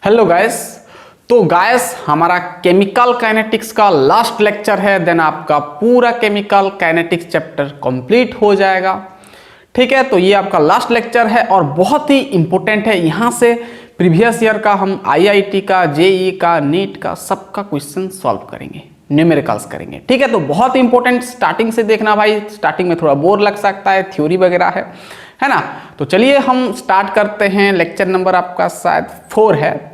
Hello guys. तो guys हमारा chemical kinetics का लास्ट लेक्चर है, देन आपका पूरा केमिकल काइनेटिक्स चैप्टर कंप्लीट हो जाएगा। ठीक है, तो ये आपका लास्ट लेक्चर है और बहुत ही इंपॉर्टेंट है। यहाँ से प्रीवियस ईयर का हम आईआईटी का, जेईई का, नीट का सबका क्वेश्चन सॉल्व करेंगे, न्यूमेरिकल्स करेंगे। ठीक है, तो बहुत इंपॉर्टेंट, स्टार्टिंग से देखना भाई। स्टार्टिंग में थोड़ा बोर लग सकता है, थ्योरी वगैरह है ना। तो चलिए हम स्टार्ट करते हैं। लेक्चर नंबर आपका शायद 4 है।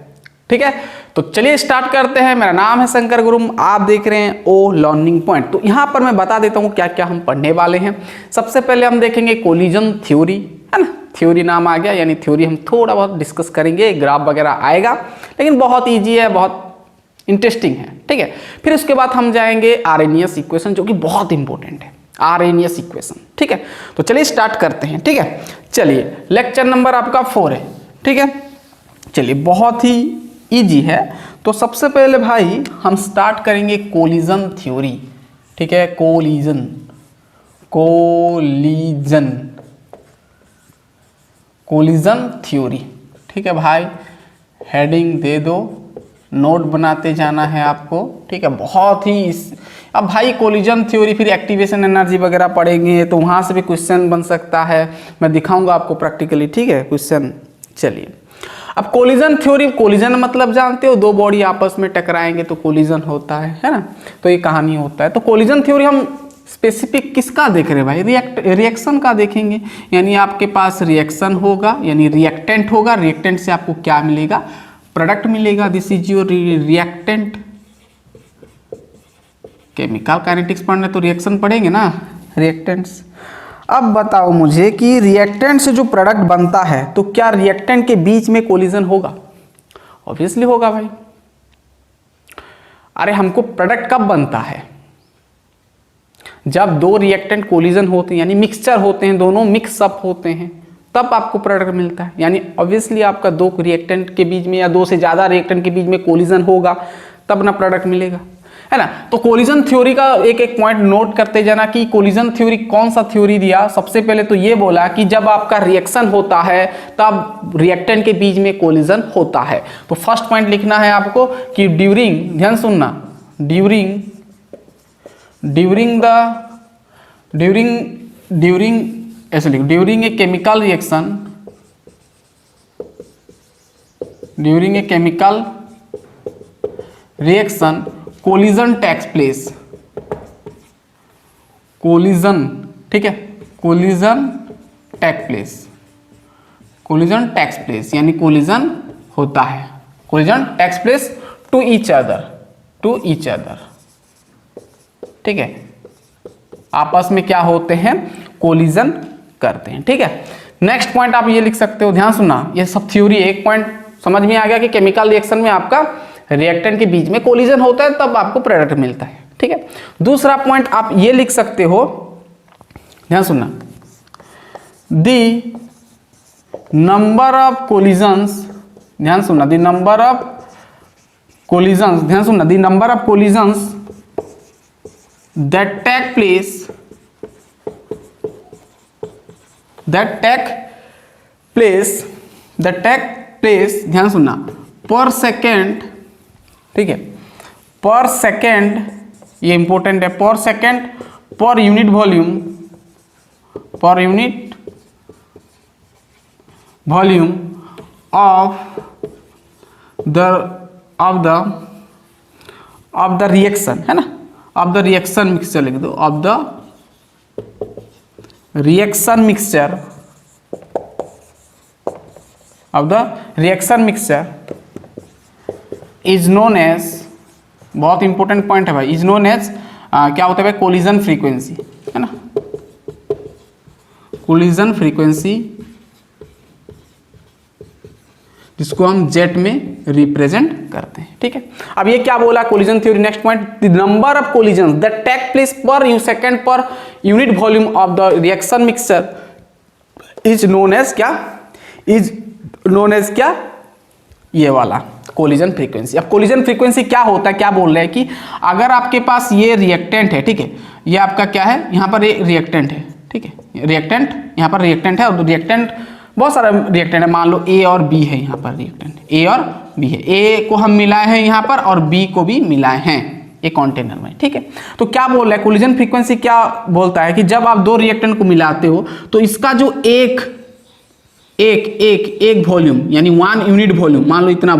ठीक है, तो चलिए स्टार्ट करते हैं। मेरा नाम है शंकर गुरुम, आप देख रहे हैं ओ लर्निंग पॉइंट। तो यहाँ पर मैं बता देता हूँ क्या क्या हम पढ़ने वाले हैं। सबसे पहले हम देखेंगे कोलिजन थ्योरी, है ना। थ्योरी नाम आ गया, यानी थ्योरी हम थोड़ा बहुत डिस्कस करेंगे, ग्राफ वगैरह आएगा, लेकिन बहुत ईजी है, बहुत इंटरेस्टिंग है। ठीक है, फिर उसके बाद हम जाएंगे आरएनएस इक्वेशन, जो कि बहुत इंपॉर्टेंट है, आरएनएस इक्वेशन। ठीक है, तो चलिए स्टार्ट करते हैं। ठीक है, चलिए लेक्चर नंबर आपका 4 है। ठीक है, चलिए बहुत ही इजी है। तो सबसे पहले भाई हम स्टार्ट करेंगे कोलिजन थ्योरी। ठीक है, कोलिजन कोलिजन कोलिजन थ्योरी। ठीक है भाई, हेडिंग दे दो, नोट बनाते जाना है आपको। ठीक है, बहुत ही अब भाई कोलिजन थ्योरी, फिर एक्टिवेशन एनर्जी वगैरह पढ़ेंगे, तो वहाँ से भी क्वेश्चन बन सकता है। मैं दिखाऊंगा आपको प्रैक्टिकली। ठीक है, क्वेश्चन। चलिए, अब कोलिजन थ्योरी, कोलिजन मतलब जानते हो, दो बॉडी आपस में टकराएंगे तो कोलिजन होता है ना। तो ये कहानी होता है। तो कोलिजन थ्योरी हम स्पेसिफिक किसका देख रहे हैं भाई? रिएक्शन का देखेंगे। यानी आपके पास रिएक्शन होगा, यानी रिएक्टेंट होगा। रिएक्टेंट से आपको क्या मिलेगा? प्रोडक्ट मिलेगा। This is your reactant. Chemical kinetics पढ़ना तो रिएक्शन पढ़ेंगे ना, रिएक्टेंट्स। अब बताओ मुझे कि रिएक्टेंट से जो प्रोडक्ट बनता है, तो क्या रिएक्टेंट के बीच में कोलिजन होगा? ऑब्वियसली होगा भाई। अरे हमको प्रोडक्ट कब बनता है? जब दो रिएक्टेंट कोलिजन होते हैं, यानी मिक्सचर होते हैं, दोनों मिक्स अप होते हैं, तब आपको प्रोडक्ट मिलता है। यानी ऑब्वियसली आपका दो रिएक्टेंट के बीच में या दो से ज्यादा रिएक्टेंट के बीच में कोलिजन होगा, तब ना प्रोडक्ट मिलेगा, है ना। तो कोलिजन थ्योरी का एक एक पॉइंट नोट करते जाना कि कोलिजन थ्योरी कौन सा थ्योरी दिया। सबसे पहले तो ये बोला कि जब आपका रिएक्शन होता है तब रिएक्टेंट के बीच में कोलिजन होता है। तो फर्स्ट पॉइंट लिखना है आपको कि ड्यूरिंग, ध्यान सुनना, ड्यूरिंग ऐसे लिखो, during a chemical reaction, during a chemical reaction collision takes place. Collision, ठीक है, collision take place, collision takes place, यानी कोलिजन होता है, collision takes place to each other, to each other. ठीक है, आपस में क्या होते हैं? कोलिजन करते हैं। ठीक है, नेक्स्ट पॉइंट आप ये लिख सकते हो, ध्यान सुनना, ये सब थ्योरी। एक पॉइंट समझ में आ गया कि केमिकल रिएक्शन में आपका रिएक्टेंट के बीच में कोलिजन होता है, तब आपको प्रोडक्ट मिलता है। ठीक है, दूसरा पॉइंट आप ये लिख सकते हो, ध्यान सुनना, द नंबर ऑफ कोलिजन्स, ध्यान सुनना, द नंबर ऑफ कोलिजन्स, ध्यान सुनना, the number of collisions that take place, ध्यान सुनना, पर सेकेंड। ठीक है, पर सेकेंड, ये इंपॉर्टेंट है, पर सेकेंड, पर यूनिट वॉल्यूम, पर unit volume of the reaction, है ना, ऑफ द रिएक्शन मिक्सचर लिख दो, of the reaction mixture, of the reaction mixture is known as, बहुत इंपॉर्टेंट पॉइंट है भाई, इज नोन एज क्या होता है भाई? कोलिजन फ्रीक्वेंसी, है ना, कोलिजन फ्रीक्वेंसी, जिसको हम जेट में रिप्रेजेंट करते हैं। ठीक है, अब ये क्या बोला collision theory? Next point, the number of collision that take place per second पर unit volume of the reaction mixture is known as क्या? इज नोन एज क्या? ये वाला कोलिजन फ्रीक्वेंसी। अब कोलिजन फ्रीक्वेंसी क्या होता है? क्या बोल रहे हैं कि अगर आपके पास ये रिएक्टेंट है, ठीक है, ये आपका क्या है, यहाँ पर ये रिएक्टेंट है, ठीक है, रिएक्टेंट, यहाँ पर रिएक्टेंट है, और रिएक्टेंट बहुत सारा रिएक्टेंट है, मान लो ए और बी है यहाँ पर रिएक्टेंट, ए और बी है, ए को हम मिलाए हैं यहाँ पर और बी को भी मिलाए हैं एक कंटेनर में, ठीक है। तो क्या बोल रहा है कोलिजन फ्रीक्वेंसी, क्या बोलता है कि जब आप दो रिएक्टेंट को मिलाते हो तो इसका जो एक वॉल्यूम यानी 1 यूनिट वॉल्यूम, मान लो इतना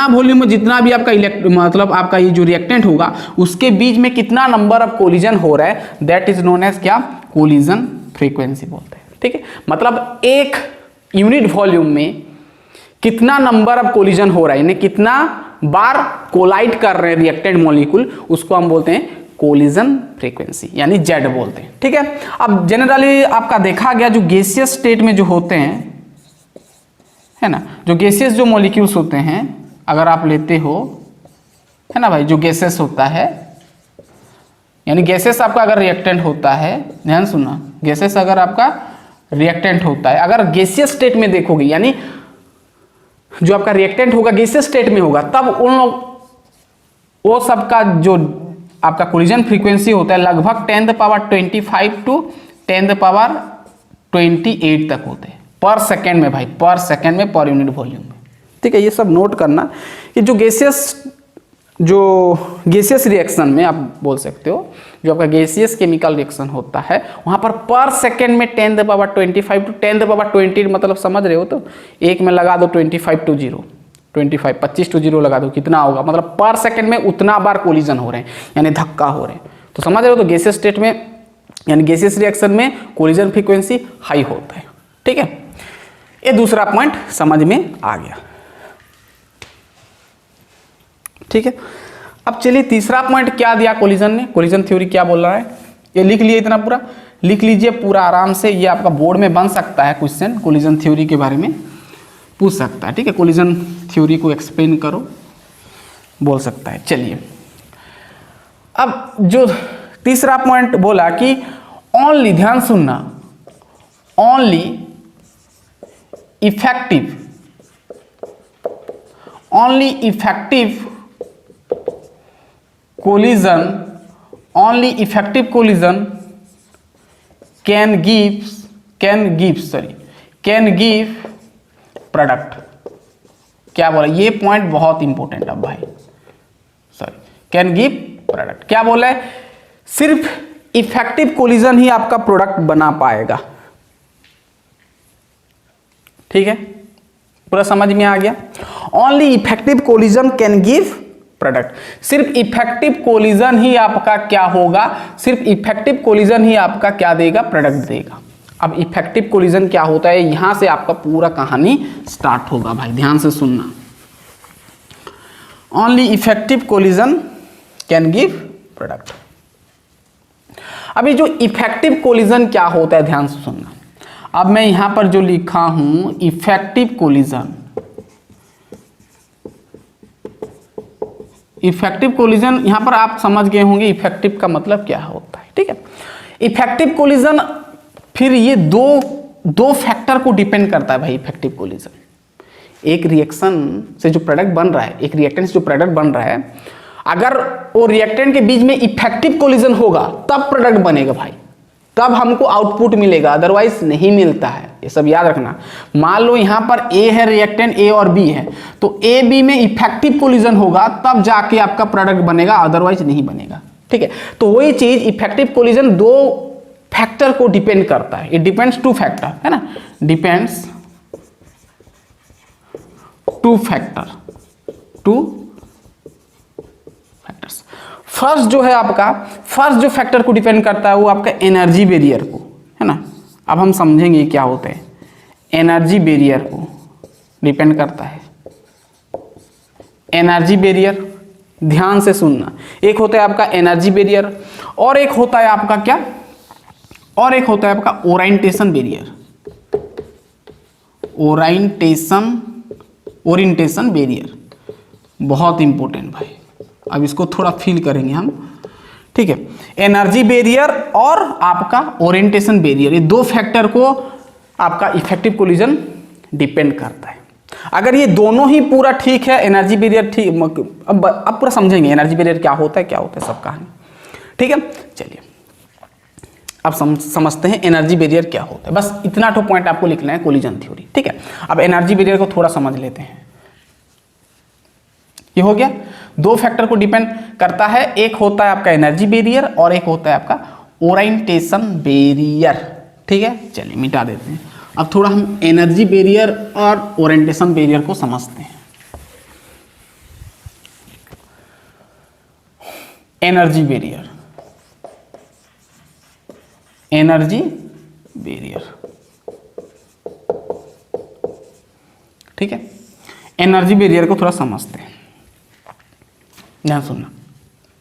वॉल्यूम में जितना भी आपका मतलब आपका ये जो रिएक्टेंट होगा उसके बीच में कितना नंबर ऑफ कोलिजन हो रहा है, दैट इज नोन एज क्या, कोलिजन फ्रीक्वेंसी बोलते हैं, ठीक है। मतलब एक यूनिट वॉल्यूम में कितना नंबर ऑफ कोलिजन हो रहा है, यानी कितना बार कोलाइड कर रहे हैं रिएक्टेंट मॉलिक्यूल, उसको हम बोलते हैं कोलिजन फ्रीक्वेंसी यानी जेड बोलते हैं, ठीक है। अब जनरली आपका देखा गया जो गैसियस स्टेट में जो होते हैं, है ना, जो गैसियस जो मॉलिक्यूल्स होते हैं अगर आप लेते हो, है ना भाई, जो गैसेस होता है यानी गैसेस आपका अगर रिएक्टेंट होता है, ध्यान सुनना, गैसेस अगर आपका रिएक्टेंट होता है, अगर गैसियस स्टेट में देखोगे यानी जो आपका रिएक्टेंट होगा गैसियस स्टेट में होगा, तब उन लोग वो सबका जो आपका कोलिजन फ्रीक्वेंसी होता है लगभग 10⁻25 टू 10⁻28 तक होते हैं पर सेकेंड में भाई, पर सेकेंड में, पर यूनिट वॉल्यूम में, ठीक है। ये सब नोट करना कि जो गैसियस रिएक्शन में आप बोल सकते हो, जो आपका गैसियस केमिकल रिएक्शन होता है वहाँ पर सेकेंड में 10⁻25 टू 10⁻20, मतलब समझ रहे हो, तो एक में लगा दो 25 टू 0, 25 टू 0 लगा दो, कितना होगा, मतलब पर सेकेंड में उतना बार कोलिजन हो रहे हैं यानी धक्का हो रहे हैं, तो समझ रहे हो। तो गैसियस स्टेट में यानी गैसियस रिएक्शन में कोलिजन फ्रीक्वेंसी हाई होता है, ठीक है। ये दूसरा पॉइंट समझ में आ गया, ठीक है। अब चलिए तीसरा पॉइंट क्या दिया कोलिजन ने, कोलिजन थ्योरी क्या बोल रहा है, ये लिख लिए, इतना पूरा लिख लीजिए पूरा आराम से, ये आपका बोर्ड में बन सकता है क्वेश्चन, कोलिजन थ्योरी के बारे में पूछ सकता है, ठीक है। कोलिजन थ्योरी को एक्सप्लेन करो बोल सकता है। चलिए अब जो तीसरा पॉइंट बोला कि ओनली, ध्यान सुनना, only effective collision, only effective collision can give product। क्या बोला, ये पॉइंट बहुत इंपॉर्टेंट है भाई, सॉरी, कैन गिव प्रोडक्ट, क्या बोला है, सिर्फ इफेक्टिव कोलिजन ही आपका प्रोडक्ट बना पाएगा, ठीक है, पूरा समझ में आ गया। Only effective collision can give product, सिर्फ इफेक्टिव कोलिजन ही आपका क्या होगा, सिर्फ इफेक्टिव कोलिजन ही आपका क्या देगा, प्रोडक्ट देगा। अब इफेक्टिव कोलिजन क्या होता है, यहां से आपका पूरा कहानी स्टार्ट होगा भाई, ध्यान से सुनना। Only effective collision can give product. अभी जो इफेक्टिव कोलिजन क्या होता है, ध्यान से सुनना। अब मैं यहां पर जो लिखा हूं इफेक्टिव कोलिजन, इफेक्टिव कोलिजन यहां पर आप समझ गए होंगे इफेक्टिव का मतलब क्या होता है, ठीक है। इफेक्टिव कोलिजन फिर ये दो फैक्टर को डिपेंड करता है भाई। इफेक्टिव कोलिजन एक रिएक्शन से जो प्रोडक्ट बन रहा है, एक रिएक्टेंट से जो प्रोडक्ट बन रहा है, अगर वो रिएक्टेंट के बीच में इफेक्टिव कोलिजन होगा तब प्रोडक्ट बनेगा भाई, तब हमको आउटपुट मिलेगा, अदरवाइज नहीं मिलता है, ये सब याद रखना। मान लो यहाँ पर ए है रिएक्टेंट, ए और बी है, तो ए बी में इफेक्टिव कोलिजन होगा तब जाके आपका प्रोडक्ट बनेगा, अदरवाइज नहीं बनेगा, ठीक है। तो वही चीज इफेक्टिव कोलिजन दो फैक्टर को डिपेंड करता है, इट डिपेंड्स टू फैक्टर, है ना, डिपेंड्स टू फैक्टर्स। फर्स्ट जो है आपका, फर्स्ट जो फैक्टर को डिपेंड करता है वो आपका एनर्जी बैरियर को, है ना। अब हम समझेंगे क्या होता है, एनर्जी बैरियर को डिपेंड करता है। एनर्जी बैरियर, ध्यान से सुनना, एक होता है आपका एनर्जी बैरियर और एक होता है आपका क्या, और एक होता है आपका ओरिएंटेशन बैरियर। ओरिएंटेशन बैरियर बहुत इंपॉर्टेंट भाई, अब इसको थोड़ा फील करेंगे हम, ठीक है। एनर्जी बैरियर और आपका ओरिएंटेशन बैरियर, ये दो फैक्टर को आपका इफेक्टिव कोलिजन डिपेंड करता है। अगर ये दोनों ही पूरा ठीक है, एनर्जी बैरियर ठीक, अब पूरा समझेंगे एनर्जी बैरियर क्या होता है सब कहानी, ठीक है। चलिए अब समझते हैं एनर्जी बैरियर क्या होता है। बस इतना तो पॉइंट आपको लिखना है कोलिजन थ्योरी, ठीक है। अब एनर्जी बैरियर को थोड़ा समझ लेते हैं। ये हो गया, दो फैक्टर को डिपेंड करता है, एक होता है आपका एनर्जी बैरियर और एक होता है आपका ओरिएंटेशन बैरियर, ठीक है। चलिए मिटा देते हैं। अब थोड़ा हम एनर्जी बैरियर और ओरिएंटेशन बैरियर को समझते हैं। एनर्जी बैरियर, एनर्जी बैरियर, ठीक है। एनर्जी बैरियर को थोड़ा समझते हैं, ध्यान सुनना।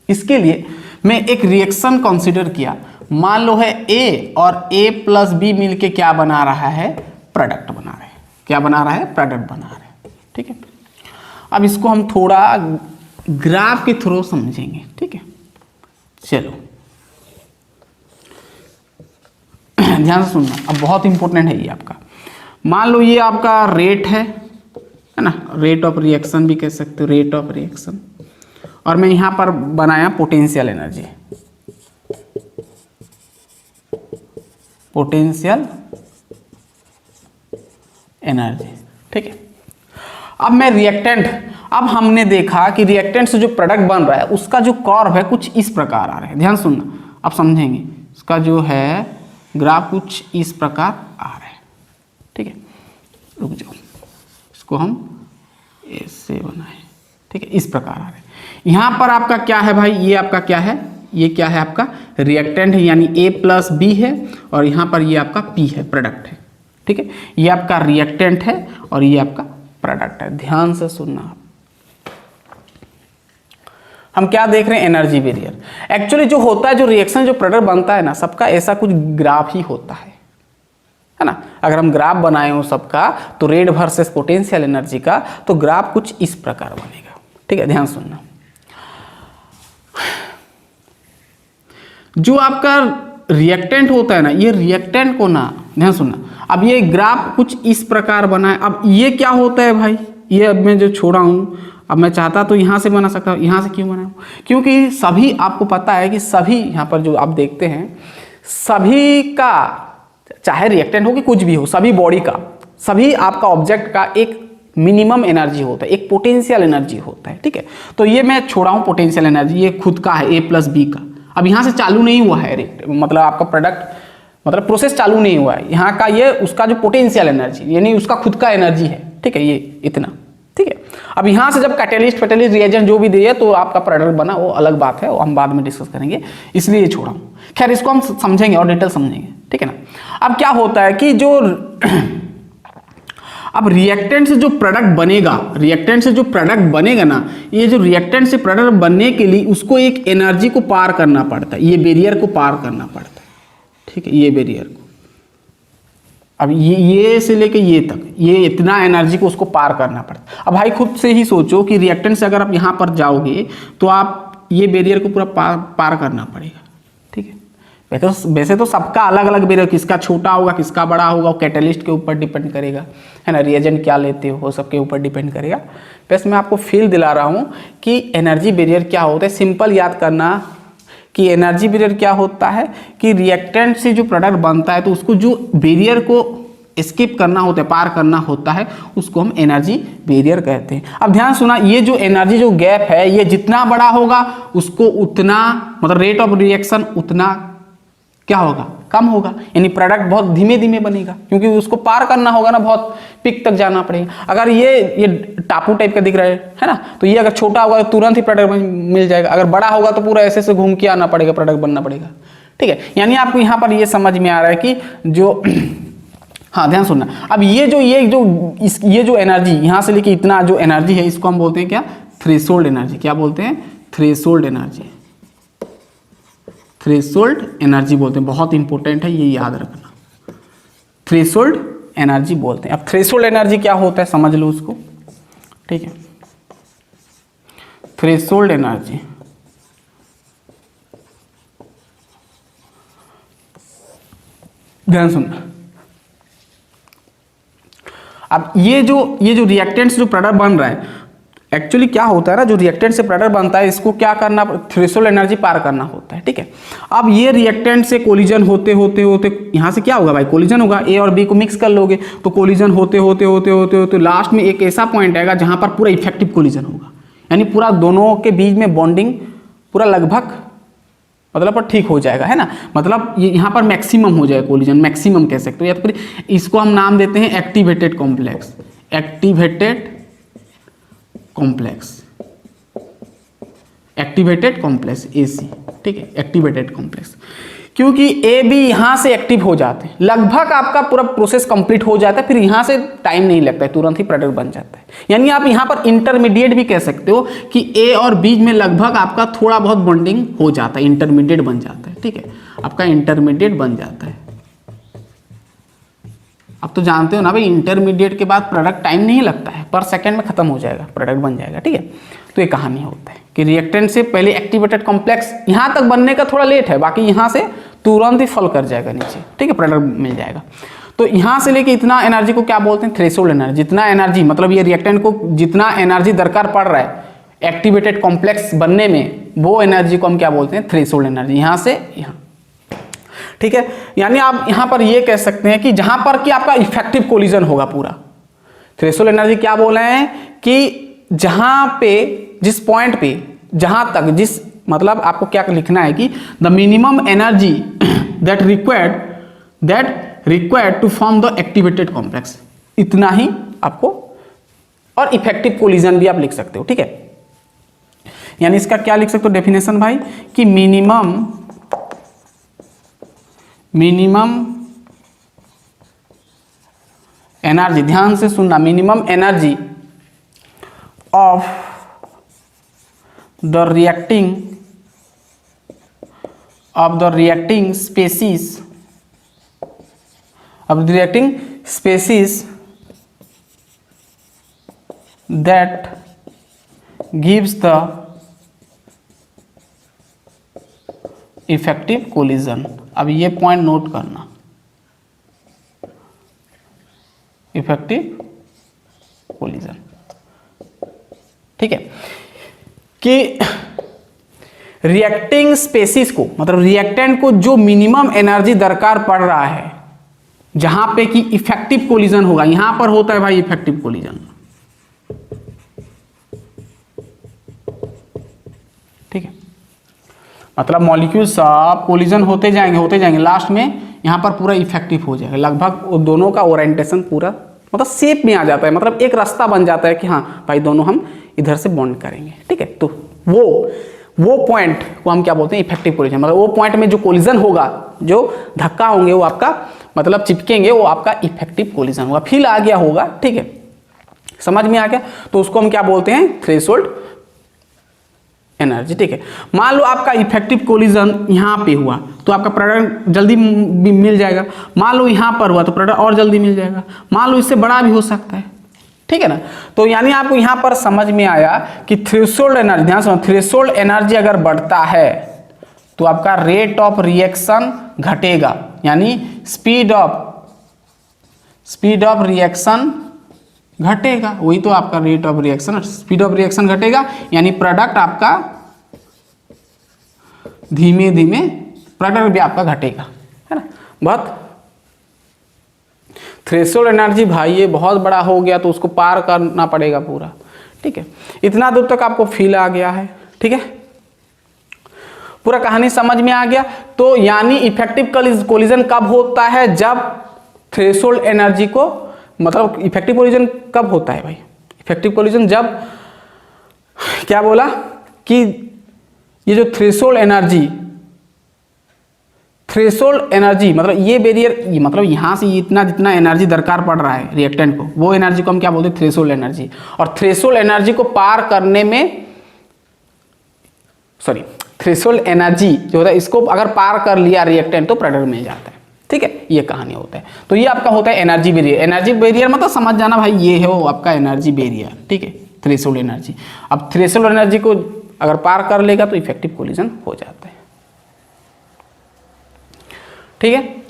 इसके लिए मैं एक रिएक्शन कंसीडर किया, मान लो है ए और A प्लस बी मिलके क्या बना रहा है, प्रोडक्ट बना रहे हैं। क्या बना रहा है, प्रोडक्ट बना रहे हैं, ठीक है। अब इसको हम थोड़ा ग्राफ के थ्रू समझेंगे, ठीक है। चलो ध्यान से सुनना, अब बहुत इंपॉर्टेंट है ये आपका। मान लो ये आपका रेट है ना, रेट ऑफ रिएक्शन भी कह सकते हो, रेट ऑफ रिएक्शन, और मैं यहां पर बनाया पोटेंशियल एनर्जी, पोटेंशियल एनर्जी, ठीक है। अब मैं रिएक्टेंट, अब हमने देखा कि रिएक्टेंट से जो प्रोडक्ट बन रहा है उसका जो कर्व है कुछ इस प्रकार आ रहा है, ध्यान सुनना, अब समझेंगे। इसका जो है ग्राफ कुछ इस प्रकार आ रहा है, ठीक है। रुक जाओ, इसको हम ऐसे बनाए, ठीक है, इस प्रकार आ रहा है। यहां पर आपका क्या है भाई, ये आपका क्या है, ये क्या है आपका रिएक्टेंट है, यानी A प्लस बी है, और यहां पर ये आपका P है, प्रोडक्ट है, ठीक है। ये आपका रिएक्टेंट है और ये आपका प्रोडक्ट है। ध्यान से सुनना, हम क्या देख रहे हैं, एनर्जी बैरियर। एक्चुअली जो होता है, जो रिएक्शन, जो प्रोडक्ट बनता है ना, सबका ऐसा कुछ ग्राफ ही होता है ना। अगर हम ग्राफ बनाए हो सबका, तो रेट वर्सेस पोटेंशियल एनर्जी का, तो ग्राफ कुछ इस प्रकार बनेगा, ठीक है। ध्यान सुनना, जो आपका रिएक्टेंट होता है ना, ये रिएक्टेंट को ना, ध्यान सुनना, अब ये ग्राफ कुछ इस प्रकार बना है। अब ये क्या होता है भाई, ये अब मैं जो छोड़ा हूं, अब मैं चाहता तो यहां से बना सकता हूं, यहां से क्यों बनाऊं, क्योंकि सभी आपको पता है कि सभी यहां पर जो आप देखते हैं, सभी का चाहे रिएक्टेंट हो कि कुछ भी हो, सभी बॉडी का, सभी आपका ऑब्जेक्ट का एक मिनिमम एनर्जी होता है, एक पोटेंशियल एनर्जी होता है, ठीक है। तो ये मैं छोड़ा हूं पोटेंशियल एनर्जी, ये खुद का है A प्लस बी का। अब यहां से चालू नहीं हुआ है, मतलब आपका प्रोडक्ट, मतलब प्रोसेस चालू नहीं हुआ है, यहाँ का ये उसका जो पोटेंशियल एनर्जी, यानी उसका खुद का एनर्जी है, ठीक है, ये इतना, ठीक है। अब यहां से जब कैटेलिस्ट फेटेलिस्ट रिएजेंट जो भी दिए तो आपका प्रोडक्ट बना, वो अलग बात है, वो हम बाद में डिस्कस करेंगे, इसलिए छोड़ा हूं। खैर, इसको हम समझेंगे और डिटेल समझेंगे, ठीक है ना। अब क्या होता है कि जो अब रिएक्टेंट से जो प्रोडक्ट बनेगा, रिएक्टेंट से जो प्रोडक्ट बनेगा ना, ये जो रिएक्टेंट से प्रोडक्ट बनने के लिए उसको एक एनर्जी को पार करना पड़ता है, ये बैरियर को पार करना पड़ता है, ठीक है, ये बैरियर को। अब ये से लेके ये तक, ये इतना एनर्जी को उसको पार करना पड़ता है। अब भाई खुद से ही सोचो कि रिएक्टेंट से अगर आप यहाँ पर जाओगे तो आप ये बैरियर को पूरा पार करना पड़ेगा, ठीक है। वैसे तो सबका अलग अलग बैरियर, किसका छोटा होगा किसका बड़ा होगा, वो कैटेलिस्ट के ऊपर डिपेंड करेगा, है ना, रिएजेंट क्या लेते हो वो सबके ऊपर डिपेंड करेगा। बस मैं आपको फील दिला रहा हूँ कि एनर्जी बैरियर क्या होता है। सिंपल याद करना कि एनर्जी बैरियर क्या होता है कि रिएक्टेंट से जो प्रोडक्ट बनता है तो उसको जो बैरियर को स्किप करना होता है, पार करना होता है, उसको हम एनर्जी बैरियर कहते हैं। अब ध्यान सुना, ये जो एनर्जी जो गैप है, ये जितना बड़ा होगा उसको उतना, मतलब रेट ऑफ रिएक्शन उतना क्या होगा, कम होगा, यानी प्रोडक्ट बहुत धीमे धीमे बनेगा, क्योंकि उसको पार करना होगा ना, बहुत पिक तक जाना पड़ेगा। अगर ये टापू टाइप का दिख रहा है ना, तो ये अगर छोटा होगा तो तुरंत ही प्रोडक्ट मिल जाएगा, अगर बड़ा होगा तो पूरा ऐसे से घूम के आना पड़ेगा, प्रोडक्ट बनना पड़ेगा, ठीक है। यानी आपको यहाँ पर ये समझ में आ रहा है कि जो हाँ ध्यान सुनना, अब ये जो एनर्जी यहाँ से लेके इतना जो एनर्जी है, इसको हम बोलते हैं क्या, थ्रेशोल्ड एनर्जी। क्या बोलते हैं, थ्रेशोल्ड एनर्जी, थ्रेशोल्ड एनर्जी बोलते हैं। बहुत इंपॉर्टेंट है, ये याद रखना, थ्रेशोल्ड एनर्जी बोलते हैं। अब थ्रेशोल्ड एनर्जी क्या होता है समझ लो उसको, ठीक है। थ्रेशोल्ड एनर्जी ध्यान सुनना, अब ये जो रिएक्टेंट्स जो प्रोडक्ट बन रहा है, एक्चुअली क्या होता है ना, जो रिएक्टेंट से प्रोडक्ट बनता है इसको क्या करना, थ्रेशोल्ड एनर्जी पार करना होता है, ठीक है। अब ये रिएक्टेंट से कोलिजन होते होते होते यहाँ से क्या होगा भाई, कोलिजन होगा, ए और बी को मिक्स कर लोगे तो कोलिजन होते होते होते होते होते लास्ट में एक ऐसा पॉइंट आएगा जहाँ पर पूरा इफेक्टिव कोलिजन होगा, यानी पूरा दोनों के बीच में बॉन्डिंग पूरा लगभग मतलब पर ठीक हो जाएगा, है ना। मतलब ये यहाँ पर मैक्सिमम हो जाएगा कोलिजन, मैक्सिमम कह सकते हो, या तो फिर इसको हम नाम देते हैं activated complex, activated complex, activated complex AC, ठीक है, एक्टिवेटेड कॉम्प्लेक्स। क्योंकि ए बी यहाँ से एक्टिव हो जाते हैं, लगभग आपका पूरा प्रोसेस कंप्लीट हो जाता है, फिर यहाँ से टाइम नहीं लगता है, तुरंत ही प्रोडक्ट बन जाता है। यानी आप यहाँ पर इंटरमीडिएट भी कह सकते हो कि ए और बी में लगभग आपका थोड़ा बहुत बॉन्डिंग हो जाता है, इंटरमीडिएट बन जाता है, ठीक है, आपका इंटरमीडिएट बन जाता है। अब तो जानते हो ना भाई, इंटरमीडिएट के बाद प्रोडक्ट टाइम नहीं लगता है, पर सेकंड में खत्म हो जाएगा, प्रोडक्ट बन जाएगा, ठीक है। तो ये कहानी होता है कि रिएक्टेंट से पहले एक्टिवेटेड कॉम्प्लेक्स यहाँ तक बनने का थोड़ा लेट है, बाकी यहाँ से तुरंत ही फॉल कर जाएगा नीचे, ठीक है, प्रोडक्ट मिल जाएगा। तो यहाँ से लेके इतना एनर्जी को क्या बोलते हैं, थ्रेशोल्ड एनर्जी। जितना एनर्जी मतलब ये रिएक्टेंट को जितना एनर्जी दरकार पड़ रहा है एक्टिवेटेड कॉम्प्लेक्स बनने में, वो एनर्जी को हम क्या बोलते हैं, थ्रेशोल्ड एनर्जी, यहाँ से यहाँ, ठीक है। यानी आप यहाँ पर ये कह सकते हैं कि जहाँ पर कि आपका इफेक्टिव कोलिजन होगा पूरा, थ्रेशोल्ड एनर्जी क्या बोल रहे हैं कि जहाँ पे, जिस पॉइंट पे, जहाँ तक, जिस मतलब आपको क्या लिखना है कि the minimum energy that required to form the activated complex, इतना ही आपको, और इफेक्टिव कोलिजन भी आप लिख सकते हो, ठीक है। यानी इसका क्या लिख सकते हो डेफिनेशन भाई कि मिनिमम एनर्जी, ध्यान से सुनना, minimum energy of the reacting species that gives the effective collision. अब ये पॉइंट नोट करना, इफेक्टिव कोलिजन, ठीक है, कि रिएक्टिंग स्पेसीज को, मतलब रिएक्टेंट को जो मिनिमम एनर्जी दरकार पड़ रहा है, जहां पे कि इफेक्टिव कोलिजन होगा, यहां पर होता है भाई इफेक्टिव कोलिजन, ठीक है। मतलब मॉलिक्यूल सब कोलिजन होते जाएंगे, लास्ट में यहां पर पूरा इफेक्टिव हो जाएगा, लगभग वो दोनों का ओरिएंटेशन पूरा मतलब शेप में आ जाता है, मतलब एक रास्ता बन जाता है कि हाँ भाई दोनों हम इधर से बॉन्ड करेंगे, ठीक है। तो वो पॉइंट को हम क्या बोलते हैं, इफेक्टिव कोलिजन। मतलब वो पॉइंट में जो कोलिजन होगा, जो धक्का होंगे वो आपका मतलब चिपकेंगे, वो आपका इफेक्टिव कोलिजन होगा, फील आ गया होगा, ठीक है, समझ में आ गया। तो उसको हम क्या बोलते हैं, थ्रेशोल्ड एनर्जी, ठीक है। मान लो आपका इफेक्टिव कोलिजन यहाँ पे हुआ तो आपका प्रोडक्ट जल्दी मिल जाएगा, मान लो यहाँ पर हुआ तो प्रोडक्ट और जल्दी मिल जाएगा, मान लो इससे बड़ा भी हो सकता है, ठीक है ना। तो यानी आपको यहाँ पर समझ में आया कि थ्रेशोल्ड एनर्जी, ध्यान सुनो, थ्रेशोल्ड एनर्जी अगर बढ़ता है तो आपका रेट ऑफ रिएक्शन घटेगा, यानी स्पीड ऑफ रिएक्शन घटेगा, वही तो आपका rate of reaction, speed of reaction घटेगा, यानी प्रोडक्ट आपका धीमे धीमे प्रोडक्ट भी आपका घटेगा, है ना। बहुत थ्रेशोल्ड एनर्जी भाई ये बहुत बड़ा हो गया तो उसको पार करना पड़ेगा पूरा, ठीक है। इतना दूर तक आपको फील आ गया है, ठीक है, पूरा कहानी समझ में आ गया। तो यानी इफेक्टिव कोलिजन कब होता है, जब थ्रेशोल्ड एनर्जी को, मतलब इफेक्टिव कोलिजन कब होता है भाई, इफेक्टिव कोलिजन जब क्या बोला कि ये जो थ्रेशोल्ड एनर्जी मतलब ये बैरियर, मतलब यहाँ से इतना जितना एनर्जी दरकार पड़ रहा है रिएक्टेंट को, वो एनर्जी को हम क्या बोलते हैं, थ्रेशोल्ड एनर्जी। और थ्रेशोल्ड एनर्जी को पार करने में, सॉरी, थ्रेशोल्ड एनर्जी जो होता है इसको अगर पार कर लिया रिएक्टेंट तो प्रोडक्ट मिल जाता है, ठीक है, ये कहानी होता है। तो ये आपका होता है एनर्जी बैरियर। एनर्जी बैरियर मतलब समझ जाना भाई, ये है वो आपका एनर्जी बैरियर, ठीक है, थ्रेशोल्ड एनर्जी। अब थ्रेशोल्ड एनर्जी को अगर पार कर लेगा तो इफेक्टिव कोलिजन हो जाता है, ठीक है।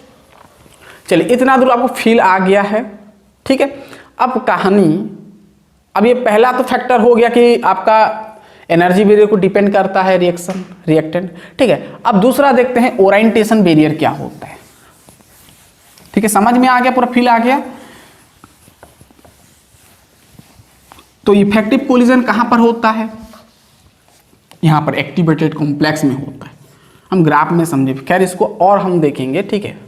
चलिए इतना दूर आपको फील आ गया है, ठीक है। अब कहानी अब ये पहला तो फैक्टर हो गया कि आपका एनर्जी बैरियर को डिपेंड करता है रिएक्शन रिएक्टेंट, ठीक है। अब दूसरा देखते हैं ओरिएंटेशन बैरियर क्या होता है, ठीक है। समझ में आ गया, पूरा फील आ गया। तो इफेक्टिव कोलिजन कहां पर होता है, यहां पर एक्टिवेटेड कॉम्प्लेक्स में होता है। हम ग्राफ में समझे, खैर इसको और हम देखेंगे, ठीक है,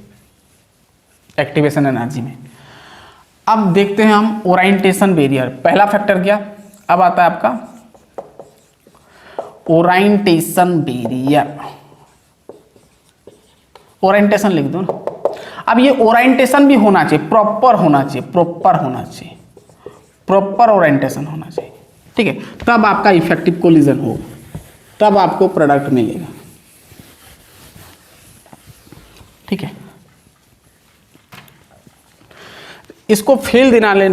एक्टिवेशन एनर्जी में। अब देखते हैं हम ओरिएंटेशन बैरियर, पहला फैक्टर क्या, अब आता है आपका ओरिएंटेशन बैरियर। ओरिएंटेशन लिख दो ना। अब ये ओरिएंटेशन भी होना चाहिए, प्रॉपर होना चाहिए, प्रॉपर होना चाहिए, प्रॉपर ओरिएंटेशन होना चाहिए, ठीक है। तब आपका इफेक्टिव कोलिजन होगा, तब आपको प्रोडक्ट मिलेगा, ठीक है। इसको फील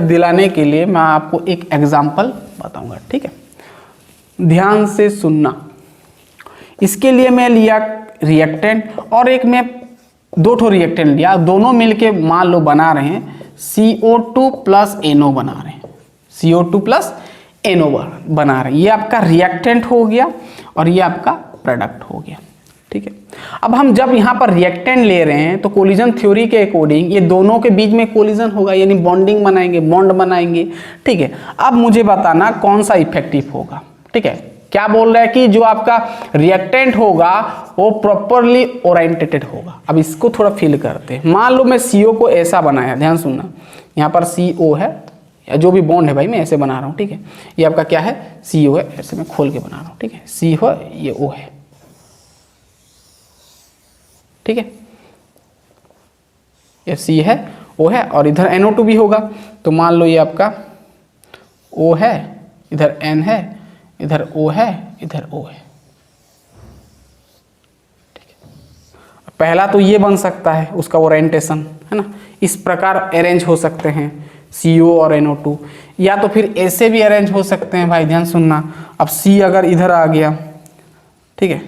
दिलाने के लिए मैं आपको एक एग्जांपल बताऊंगा, ठीक है। ध्यान से सुनना। इसके लिए मैं लिया रिएक्टेंट और एक में दो ठो रिएक्टेंट लिया, दोनों मिलके मान लो बना रहे हैं CO2 प्लस NO बना रहे हैं, CO2 प्लस NO बना रहे हैं। ये आपका रिएक्टेंट हो गया और ये आपका प्रोडक्ट हो गया, ठीक है। अब हम जब यहाँ पर रिएक्टेंट ले रहे हैं तो कोलिजन थ्योरी के अकॉर्डिंग ये दोनों के बीच में कोलिजन होगा, यानी बॉन्डिंग बनाएंगे, बॉन्ड बनाएंगे, ठीक है। अब मुझे बताना कौन सा इफेक्टिव होगा, ठीक है। क्या बोल रहा है कि जो आपका रिएक्टेंट होगा वो प्रॉपरली ओरिएंटेटेड होगा। अब इसको थोड़ा फील करते हैं। मान लो मैं CO को ऐसा बनाया, ध्यान सुनना, यहाँ पर CO है या जो भी बॉन्ड है भाई मैं ऐसे बना रहा हूँ, ठीक है। ये आपका क्या है, CO है, ऐसे मैं खोल के बना रहा हूँ, ठीक है। C है, ये O है, ठीक है। ये C है, O है और इधर NO2 भी होगा। तो मान लो ये आपका O है, इधर N है, इधर O है, इधर O है, ठीक है। पहला तो ये बन सकता है उसका ओरिएंटेशन, है ना। इस प्रकार अरेंज हो सकते हैं CO और NO2, या तो फिर ऐसे भी अरेंज हो सकते हैं भाई, ध्यान सुनना। अब C अगर इधर आ गया, ठीक है,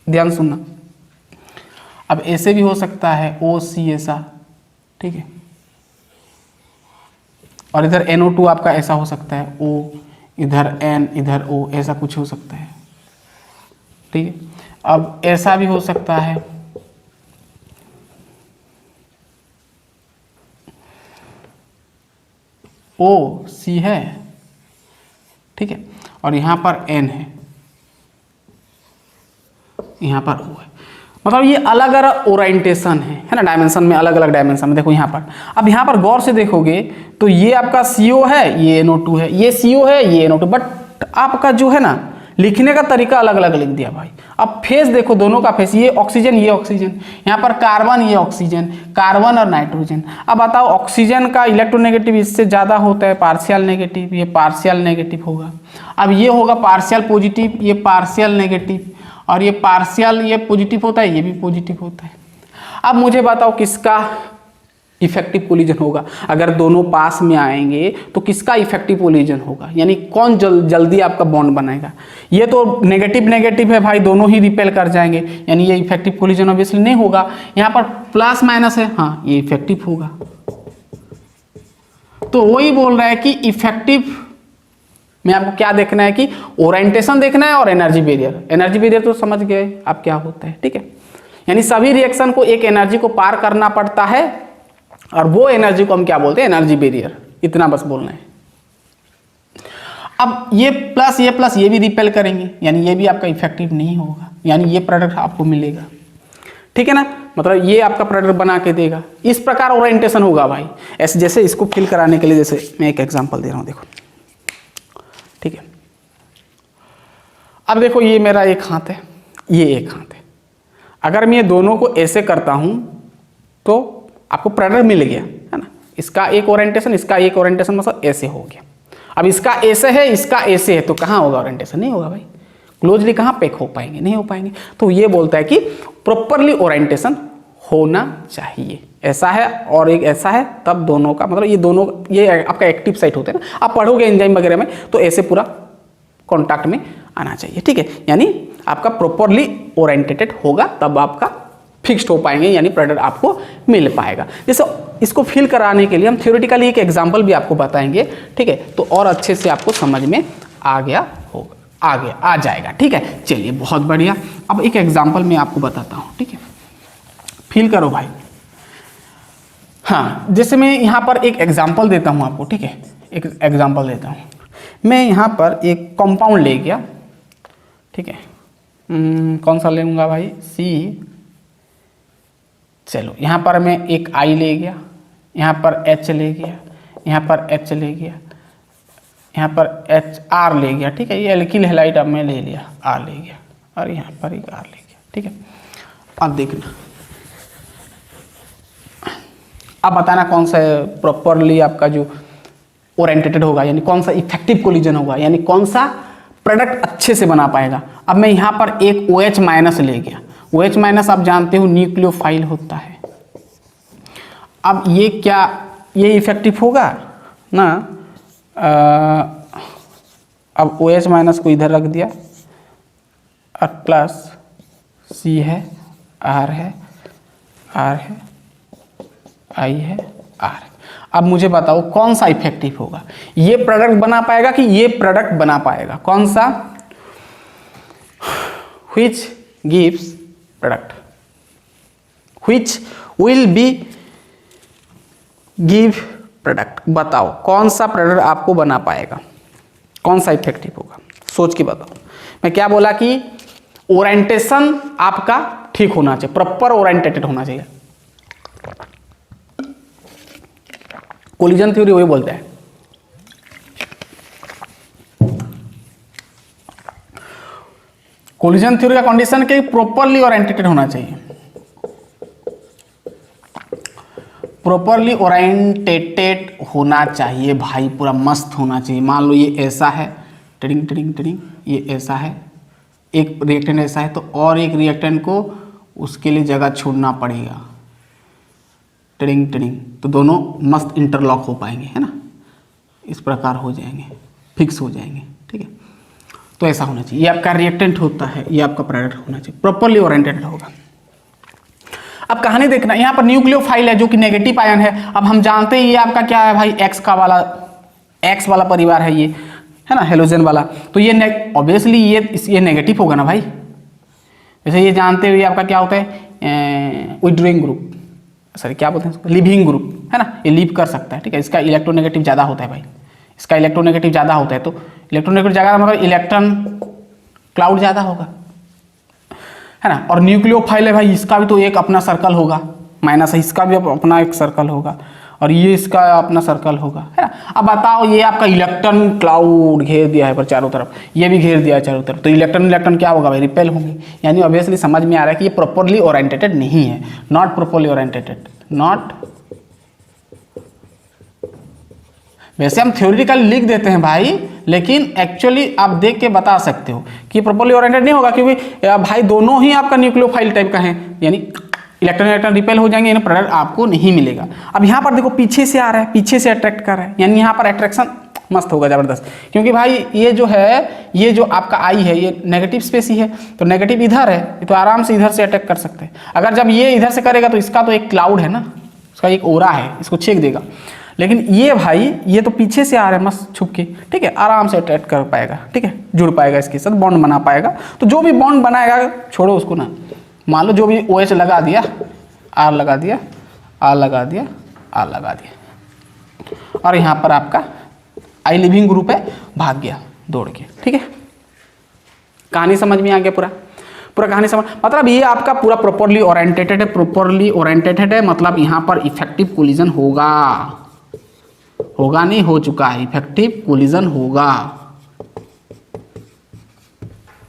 ध्यान सुनना। अब ऐसे भी हो सकता है OC ऐसा, ठीक है, और इधर NO2 आपका ऐसा हो सकता है, O इधर N इधर O, ऐसा कुछ हो सकता है, ठीक है। अब ऐसा भी हो सकता है, OC है, ठीक है, और यहाँ पर N है, यहाँ पर O है। मतलब ये अलग अलग ओरिएंटेशन है ना, डायमेंशन में, अलग अलग डायमेंशन में। देखो यहाँ पर, अब यहाँ पर गौर से देखोगे तो ये आपका CO है, ये NO2 है, ये CO है, ये NO2, बट आपका जो है ना लिखने का तरीका अलग अलग लिख दिया भाई। अब फेस देखो, दोनों का फेस, ये ऑक्सीजन, ये ऑक्सीजन, यहाँ पर कार्बन, ये ऑक्सीजन, कार्बन और नाइट्रोजन। अब बताओ ऑक्सीजन का इलेक्ट्रोनेगेटिव इससे ज़्यादा होता है, पार्शियल नेगेटिव, ये पार्शियल नेगेटिव होगा। अब ये होगा पार्शियल पॉजिटिव, ये पार्शियल नेगेटिव, और ये पार्शियल, ये पॉजिटिव होता है, ये भी पॉजिटिव होता है। अब मुझे बताओ किसका इफेक्टिव कोलिजन होगा। अगर दोनों पास में आएंगे तो किसका इफेक्टिव कोलिजन होगा, यानी कौन जल्दी आपका बॉन्ड बनाएगा। ये तो नेगेटिव नेगेटिव है भाई, दोनों ही रिपेल कर जाएंगे, यानी ये इफेक्टिव कोलिजन ऑब्वियसली नहीं होगा। यहाँ पर प्लस माइनस है, हाँ ये इफेक्टिव होगा। तो वही बोल रहा है कि इफेक्टिव में आपको क्या देखना है कि ओरिएंटेशन देखना है और एनर्जी बैरियर। एनर्जी बैरियर तो समझ गए आप क्या होता है, ठीक है। यानी सभी रिएक्शन को एक एनर्जी को पार करना पड़ता है और वो एनर्जी को हम क्या बोलते हैं, एनर्जी बैरियर। इतना बस बोलना है। अब ये प्लस ये भी रिपेल करेंगे, यानी ये भी आपका इफेक्टिव नहीं होगा, यानी ये प्रोडक्ट आपको मिलेगा, ठीक है ना। मतलब ये आपका प्रोडक्ट बना के देगा। इस प्रकार ओरिएंटेशन होगा भाई। ऐसे जैसे इसको फिल कराने के लिए, जैसे मैं एक एग्जांपल दे रहा हूं, देखो, ठीक है। अब देखो ये मेरा एक हाथ है, ये एक हाथ है। अगर मैं ये दोनों को ऐसे करता हूं तो आपको प्रोडक्ट मिल गया, है ना। इसका एक ओरिएंटेशन, इसका एक ओरिएंटेशन, मतलब ऐसे हो गया। अब इसका ऐसे है, इसका ऐसे है, तो कहाँ होगा ओरिएंटेशन, नहीं होगा भाई। क्लोजली कहाँ पैक हो पाएंगे, नहीं हो पाएंगे। तो ये बोलता है कि प्रॉपरली ओरिएंटेशन होना चाहिए। ऐसा है और एक ऐसा है, तब दोनों का मतलब ये दोनों, ये आपका एक्टिव साइट होते हैं ना, आप पढ़ोगे एंजाइम वगैरह में, तो ऐसे पूरा कॉन्टैक्ट में आना चाहिए, ठीक है। यानी आपका प्रॉपरली ओरिएंटेटेड होगा, तब आपका फिक्स्ड हो पाएंगे, यानी प्रोडक्ट आपको मिल पाएगा। जैसे इसको फिल कराने के लिए हम थ्योरेटिकली एक एग्जांपल भी आपको बताएंगे, ठीक है, तो और अच्छे से आपको समझ में आ जाएगा, ठीक है। चलिए बहुत बढ़िया। अब एक एग्जांपल मैं आपको बताता हूँ, ठीक है, फील करो भाई। हाँ, जैसे मैं यहाँ पर एक एग्जांपल देता हूँ आपको, ठीक है, एक एग्जांपल देता हूँ। मैं यहाँ पर एक कंपाउंड ले गया, ठीक है, कौन सा लूँगा भाई, सी। चलो यहाँ पर मैं एक आई ले गया, यहाँ पर एच ले गया, यहाँ पर एच ले गया, यहाँ पर एच आर ले गया, ठीक है, ये एल्किल हैलाइड अब मैं ले लिया, आर ले गया, और यहाँ पर एक आर ले गया, ठीक है। अब देखना, अब बताना कौन सा प्रॉपरली आपका जो ओरिएंटेटेड होगा, यानी कौन सा इफेक्टिव कोलिजन होगा, यानी कौन सा प्रोडक्ट अच्छे से बना पाएगा। अब मैं यहाँ पर एक OH माइनस ले गया। OH माइनस आप जानते हो न्यूक्लियोफाइल होता है। अब ये क्या, ये इफेक्टिव होगा ना। अब OH माइनस को इधर रख दिया और प्लस C है, R है, R है, I है, R है। अब मुझे बताओ कौन सा इफेक्टिव होगा, ये प्रोडक्ट बना पाएगा कि ये प्रोडक्ट बना पाएगा, कौन सा, which gives product, which will be give product. बताओ कौन सा प्रोडक्ट आपको बना पाएगा, कौन सा इफेक्टिव होगा, सोच के बताओ। मैं क्या बोला कि ओरिएंटेशन आपका ठीक होना चाहिए, प्रॉपर ओरिएंटेटेड होना चाहिए। कोलिजन थ्योरी वही बोलते हैं। कोलिजन थ्योरी का कंडीशन के प्रॉपरली ओरिएंटेटेड होना चाहिए, प्रॉपरली ओरिएंटेटेड होना चाहिए भाई, पूरा मस्त होना चाहिए। मान लो ये ऐसा है, टिडिंग टिडिंग टिडिंग, ये ऐसा है, एक रिएक्टेंट ऐसा है, तो और एक रिएक्टेंट को उसके लिए जगह छोड़ना पड़ेगा, टिडिंग टिडिंग, तो दोनों मस्त इंटरलॉक हो पाएंगे, है ना, इस प्रकार हो जाएंगे, फिक्स हो जाएंगे, ठीक है। तो ऐसा होना चाहिए, ये आपका रिएक्टेंट होता है, ये आपका प्रोडक्ट होना चाहिए, प्रॉपरली ओरिएंटेड होगा। अब कहानी देखना, यहाँ पर न्यूक्लियोफाइल है जो कि नेगेटिव आयन है। अब हम जानते हैं ये आपका क्या है भाई, एक्स वाला परिवार है, ये है ना, हेलोजन वाला, तो ये ऑब्वियसली ये नेगेटिव होगा ना भाई। जैसे ये जानते हुए आपका क्या होता है, विथड्रॉइंग ग्रुप, सॉरी क्या बोलते हैं इसको, लिविंग ग्रुप, है ना, ये लीव कर सकता है, ठीक है। इसका इलेक्ट्रोनेगेटिव ज़्यादा होता है भाई, इसका इलेक्ट्रोनेगेटिव ज़्यादा होता है, तो इलेक्ट्रोनेगेटिव ज़्यादा मतलब इलेक्ट्रॉन क्लाउड ज़्यादा होगा, है ना। और न्यूक्लियोफाइल है भाई, इसका भी तो एक अपना सर्कल होगा, माइनस है, इसका भी अपना एक सर्कल होगा, और ये इसका अपना सर्कल होगा, है ना। अब बताओ ये आपका इलेक्ट्रॉन क्लाउड घेर दिया है पर चारों तरफ, ये भी घेर दिया है चारों तरफ, तो इलेक्ट्रॉन क्या होगा भाई, रिपेल होंगे, यानी ऑब्वियसली समझ में आ रहा है कि ये प्रॉपरली ओरिएंटेटेड नहीं है, नॉट प्रॉपरली ओरिएंटेटेड, नॉट। वैसे हम थ्योरेटिकली लिख देते हैं भाई, लेकिन एक्चुअली आप देख के बता सकते हो कि प्रॉपरली ओरिएंटेड नहीं होगा, क्योंकि भाई दोनों ही आपका न्यूक्लियोफाइल टाइप का है, यानी इलेक्ट्रॉन रिपेल हो जाएंगे, यानी प्रोडक्ट आपको नहीं मिलेगा। अब यहाँ पर देखो पीछे से आ रहा है, पीछे से अट्रैक्ट कर रहा है, यानी यहाँ पर अट्रैक्शन मस्त होगा, जबरदस्त, क्योंकि भाई ये जो है, ये जो आपका आई है, ये नेगेटिव स्पेस ही है, तो नेगेटिव इधर है, तो आराम से इधर से अटैक कर सकते हैं। अगर जब ये इधर से करेगा तो इसका तो एक क्लाउड है ना, उसका एक ओरा है, इसको छेक देगा। लेकिन ये भाई, ये तो पीछे से आ रहा है मस्त छुप के, ठीक है, आराम से अटैक कर पाएगा, ठीक है, जुड़ पाएगा इसके साथ, बॉन्ड बना पाएगा। तो जो भी बॉन्ड बनाएगा छोड़ो उसको ना, मान लो जो भी OH लगा दिया, आर लगा दिया, आर लगा दिया, आर लगा दिया, और यहाँ पर आपका आई लिविंग ग्रुप है, भाग गया दौड़ के, ठीक है। कहानी समझ में आ गया, पूरा कहानी समझ, मतलब ये आपका पूरा प्रॉपरली ओरिएंटेटेड है, प्रॉपरली ओरिएंटेटेड है, मतलब यहाँ पर इफेक्टिव कोलिजन होगा नहीं, हो चुका है, इफेक्टिव कोलिजन होगा,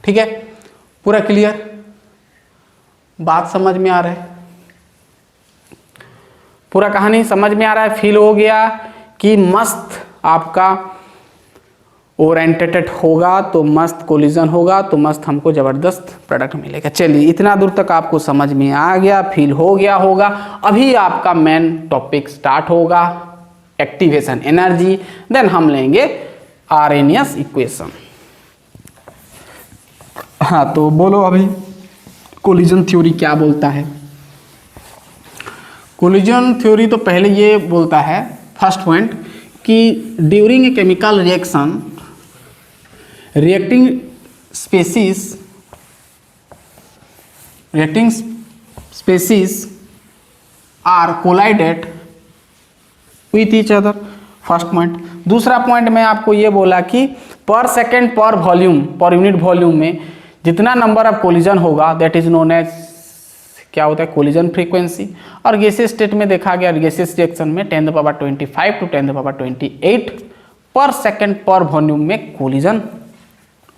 ठीक है। पूरा क्लियर, बात समझ में आ रहा है, पूरा कहानी समझ में आ रहा है, फील हो गया कि मस्त आपका ओरिएंटेटेड होगा तो मस्त कोलिजन होगा, तो मस्त हमको जबरदस्त प्रोडक्ट मिलेगा। चलिए इतना दूर तक आपको समझ में आ गया, फील हो गया होगा। अभी आपका मेन टॉपिक स्टार्ट होगा, एक्टिवेशन एनर्जी, देन हम लेंगे आर्हेनियस इक्वेशन। हाँ तो बोलो अभी कोलिजन थ्योरी क्या बोलता है, कोलिजन थ्योरी तो पहले ये बोलता है, फर्स्ट पॉइंट, कि during a chemical reaction reacting species are collided with each other, first point. दूसरा पॉइंट में आपको ये बोला कि पर सेकेंड पर वॉल्यूम, पर यूनिट वॉल्यूम में जितना नंबर ऑफ कोलिजन होगा दैट इज नोन एज, क्या होता है, कोलिजन फ्रीक्वेंसी। और गैसीय स्टेट में देखा गया, गैसीय रिएक्शन में 10⁻25 to 10⁻28 पर सेकेंड पर वॉल्यूम में कोलिजन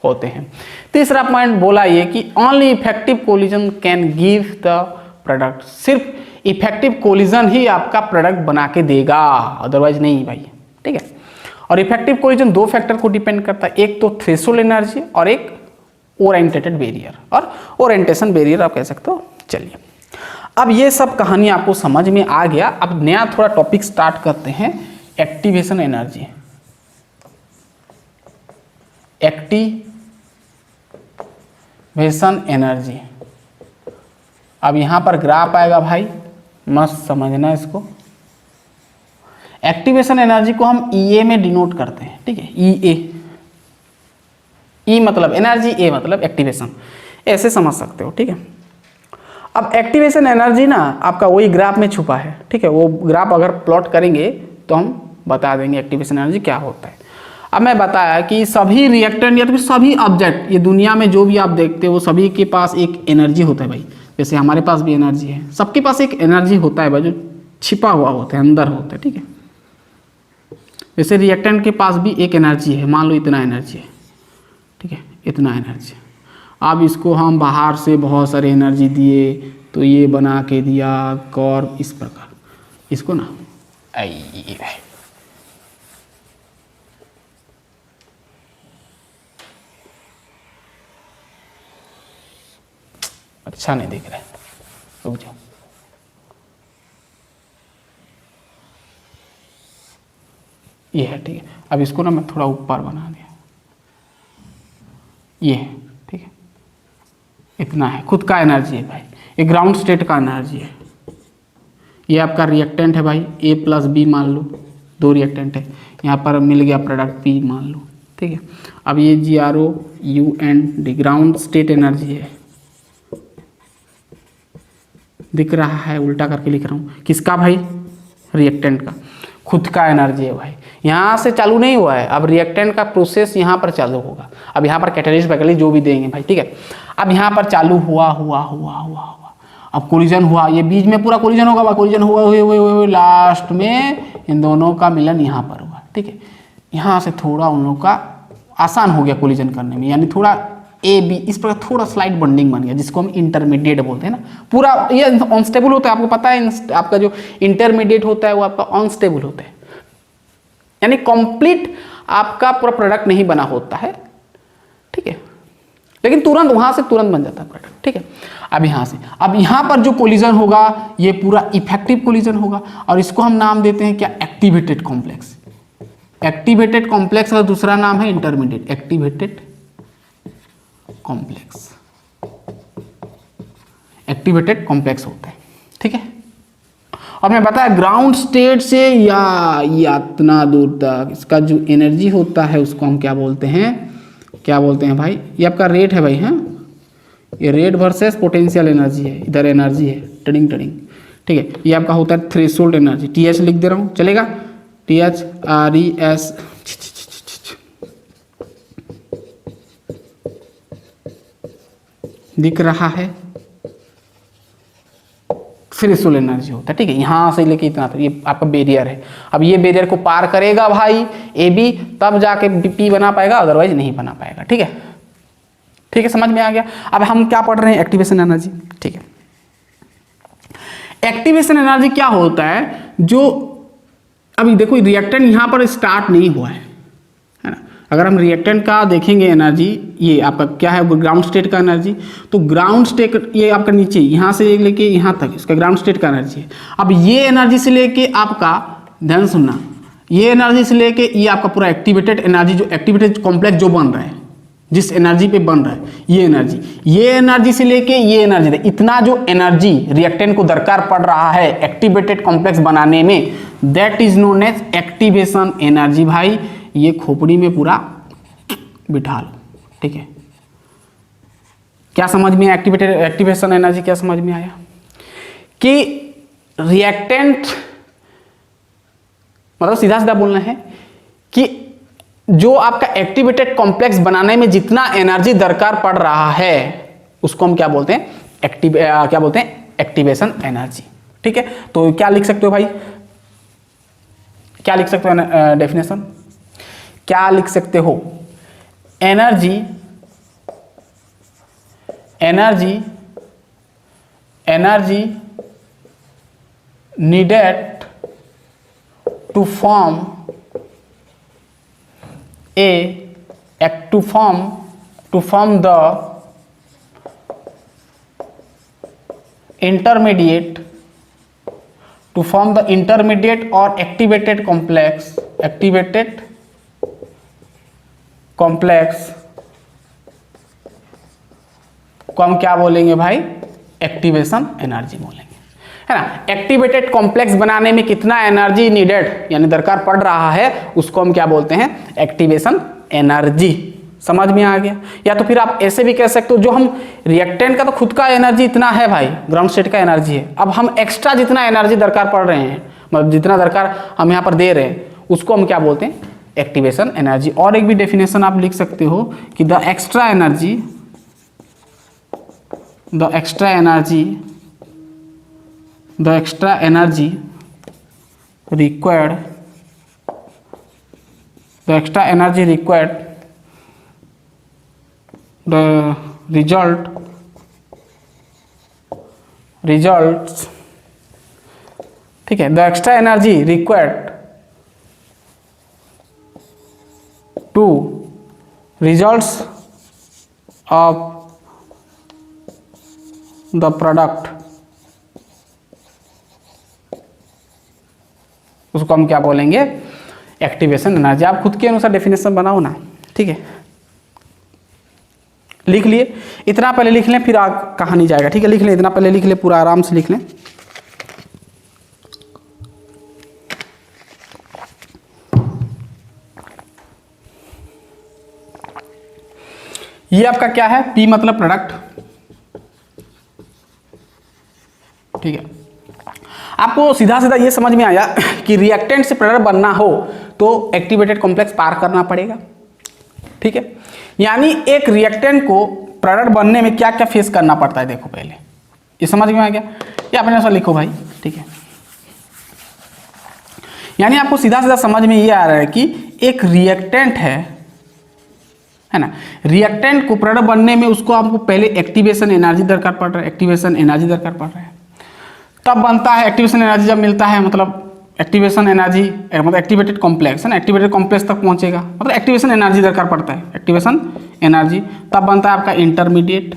होते हैं। तीसरा पॉइंट बोला ये कि only effective collision can give the product, सिर्फ इफेक्टिव कोलिजन ही आपका प्रोडक्ट बना के देगा, अदरवाइज नहीं भाई, ठीक है। और इफेक्टिव कोलिजन दो फैक्टर को डिपेंड करता है, एक तो थ्रेशोल्ड एनर्जी और एक ओरिएंटेटेड बैरियर, और ओरिएंटेशन बैरियर आप कह सकते हो। चलिए, अब ये सब कहानी आपको समझ में आ गया। अब नया थोड़ा टॉपिक स्टार्ट करते हैं, एक्टिवेशन एनर्जी। एक्टिवेशन एनर्जी, अब यहां पर ग्राफ आएगा भाई, मस्त समझना इसको। एक्टिवेशन एनर्जी को हम EA में डिनोट करते हैं, ठीक है, EA, E मतलब एनर्जी, A मतलब एक्टिवेशन, ऐसे समझ सकते हो, ठीक है। अब एक्टिवेशन एनर्जी ना आपका वही ग्राफ में छुपा है, ठीक है, वो ग्राफ अगर प्लॉट करेंगे तो हम बता देंगे एक्टिवेशन एनर्जी क्या होता है। अब मैं बताया कि सभी रिएक्टेंट या तो फिर सभी ऑब्जेक्ट, ये दुनिया में जो भी आप देखते हो सभी के पास एक एनर्जी होता है भाई, जैसे हमारे पास भी एनर्जी है, सबके पास एक एनर्जी होता है भाई, जो छिपा हुआ होता है, अंदर होता है, ठीक है। जैसे रिएक्टेंट के पास भी एक एनर्जी है, मान लो इतना एनर्जी है, ठीक है, इतना एनर्जी। अब इसको हम बाहर से बहुत सारे एनर्जी दिए तो ये बना के दिया कर्व इस प्रकार, इसको ना अच्छा नहीं दिख रहा है, रुक जाओ, ये है, ठीक है। अब इसको ना मैं थोड़ा ऊपर बना दिया, ये है, ठीक है, इतना है, खुद का एनर्जी है भाई, ये ग्राउंड स्टेट का एनर्जी है। ये आपका रिएक्टेंट है भाई, A+B मान लो, दो रिएक्टेंट है, यहाँ पर मिल गया प्रोडक्ट P मान लो, ठीक है। अब ये GROUND ग्राउंड स्टेट एनर्जी है, दिख रहा है, उल्टा करके लिख रहा हूँ, किसका भाई, रिएक्टेंट का, खुद का एनर्जी है भाई। यहाँ से चालू नहीं हुआ है, अब रिएक्टेंट का प्रोसेस यहाँ पर चालू होगा। अब यहाँ पर कैटलिस्ट वैटलिस्ट जो भी देंगे भाई, ठीक है। अब यहाँ पर चालू हुआ, अब कोलिजन हुआ, ये बीच में पूरा कोलिजन होगा, कोलिजन हुए लास्ट में इन दोनों का मिलन यहाँ पर हुआ, ठीक है। यहाँ से थोड़ा उन लोगों का आसान हो गया कोलिजन करने में, यानी थोड़ा AB इस प्रकार थोड़ा स्लाइट बॉन्डिंग बन गया, जिसको हम इंटरमीडिएट बोलते हैं ना। पूरा ये अनस्टेबल होता है, आपको पता है, आपका जो इंटरमीडिएट होता है वो आपका अनस्टेबल होता है, यानी कंप्लीट आपका पूरा प्रोडक्ट नहीं बना होता है, ठीक है, लेकिन तुरंत वहां से तुरंत बन जाता है प्रोडक्ट, ठीक है। अब यहाँ पर जो कोलिजन होगा ये पूरा इफेक्टिव कोलिजन होगा, और इसको हम नाम देते हैं क्या, एक्टिवेटेड कॉम्प्लेक्स। एक्टिवेटेड कॉम्प्लेक्स का दूसरा नाम है intermediate, activated complex, activated complex होता है, ठीक है। और मैं बताया ग्राउंड स्टेट से या इतना दूर तक इसका जो एनर्जी होता है उसको हम क्या बोलते हैं भाई, ये आपका रेट है भाई, हाँ, ये रेट वर्सेस पोटेंशियल एनर्जी है, इधर एनर्जी है टडिंग, ठीक है। ये आपका होता है थ्रेशोल्ड एनर्जी, TH लिख दे रहा हूँ, चलेगा, THRES, दिख रहा है, थ्रेशोल्ड एनर्जी होता है, ठीक है। यहाँ से लेके इतना तक ये आपका बैरियर है। अब ये बैरियर को पार करेगा भाई AB, तब जाके P बना पाएगा, अदरवाइज नहीं बना पाएगा, ठीक है, समझ में आ गया। अब हम क्या पढ़ रहे हैं, एक्टिवेशन एनर्जी, ठीक है। एक्टिवेशन एनर्जी क्या होता है, जो अभी देखो रिएक्टेंट यहाँ पर स्टार्ट नहीं हुआ है ना। अगर हम रिएक्टेंट का देखेंगे एनर्जी, ये आपका क्या है, ग्राउंड स्टेट का एनर्जी, तो ग्राउंड स्टेट ये आपका नीचे यहाँ से लेके यहाँ तक इसका ग्राउंड स्टेट का एनर्जी है। अब ये एनर्जी से लेके आपका, ध्यान सुनना, ये एनर्जी से लेके ये आपका पूरा एक्टिवेटेड एनर्जी, जो एक्टिवेटेड कॉम्प्लेक्स जो बन रहा है, जिस एनर्जी पे बन रहा है ये एनर्जी से लेके ये एनर्जी तक, इतना जो एनर्जी रिएक्टेंट को दरकार पड़ रहा है एक्टिवेटेड कॉम्प्लेक्स बनाने में, that is known as activation energy. भाई ये खोपड़ी में पूरा बिठा लो, ठीक है। क्या समझ में आया? एक्टिवेशन एनर्जी क्या समझ में आया? कि रिएक्टेंट मतलब सीधा सीधा बोलना है कि जो आपका एक्टिवेटेड कॉम्प्लेक्स बनाने में जितना एनर्जी दरकार पड़ रहा है उसको हम क्या बोलते हैं? एक्टिवेशन एनर्जी, ठीक है। तो क्या लिख सकते हो भाई? क्या लिख सकते हो डेफिनेशन? क्या लिख सकते हो? Energy needed to form the intermediate or activated complex को हम क्या बोलेंगे भाई? एक्टिवेशन एनर्जी बोलेंगे, है ना। एक्टिवेटेड कॉम्प्लेक्स बनाने में कितना एनर्जी नीडेड यानी दरकार पड़ रहा है उसको हम क्या बोलते हैं? Activation energy. समझ में आ गया? या तो फिर आप ऐसे भी कह सकते हो, जो हम रिएक्टेंट का तो खुद का एनर्जी इतना है भाई, ग्राउंड स्टेट का एनर्जी है, अब हम एक्स्ट्रा जितना एनर्जी दरकार पड़ रहे हैं, मतलब जितना दरकार हम यहाँ पर दे रहे हैं उसको हम क्या बोलते हैं? Activation energy. और एक भी डेफिनेशन आप लिख सकते हो कि the extra energy required the results, ठीक है, the extra energy required to results of the product, उसको हम क्या बोलेंगे? Activation energy. आप खुद के अनुसार डेफिनेशन बनाओ ना, ठीक है। लिख लिए, इतना पहले लिख लें फिर कहानी जाएगा, ठीक है। लिख लें, इतना पहले लिख लें, पूरा आराम से लिख लें। ये आपका क्या है? P मतलब प्रोडक्ट, ठीक है। आपको सीधा सीधा ये समझ में आया कि रिएक्टेंट से प्रोडक्ट बनना हो तो एक्टिवेटेड कॉम्प्लेक्स पार करना पड़ेगा, ठीक है। यानी एक रिएक्टेंट को प्रोडक्ट बनने में क्या क्या फेस करना पड़ता है, देखो पहले ये समझ में आ गया। ये अपने साथ लिखो भाई, ठीक है। यानी आपको सीधा सीधा समझ में ये आ रहा है कि एक रिएक्टेंट है ना, रिएक्टेंट को प्रोडक्ट बनने में उसको आपको पहले एक्टिवेशन एनर्जी दरकार पड़ रहा है, एक्टिवेशन एनर्जी दरकार पड़ रहा है, तब बनता है। एक्टिवेशन एनर्जी जब मिलता है मतलब एक्टिवेशन एनर्जी मतलब एक्टिवेटेड कॉम्प्लेक्स है ना, एक्टिवेटेड कॉम्प्लेक्स तक पहुंचेगा, मतलब एक्टिवेशन एनर्जी दरकार पड़ता है, एक्टिवेशन एनर्जी। तब बनता है आपका इंटरमीडिएट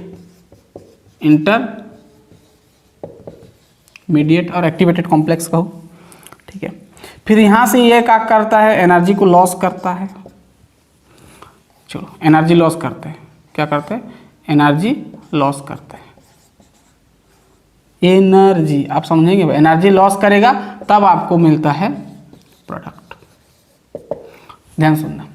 और एक्टिवेटेड कॉम्प्लेक्स कहो, ठीक है। फिर यहाँ से ये क्या करता है? एनर्जी को लॉस करता है। चलो एनर्जी लॉस करते हैं, क्या करते हैं? एनर्जी लॉस करते हैं। एनर्जी आप समझेंगे, एनर्जी लॉस करेगा तब आपको मिलता है प्रोडक्ट। ध्यान सुनना,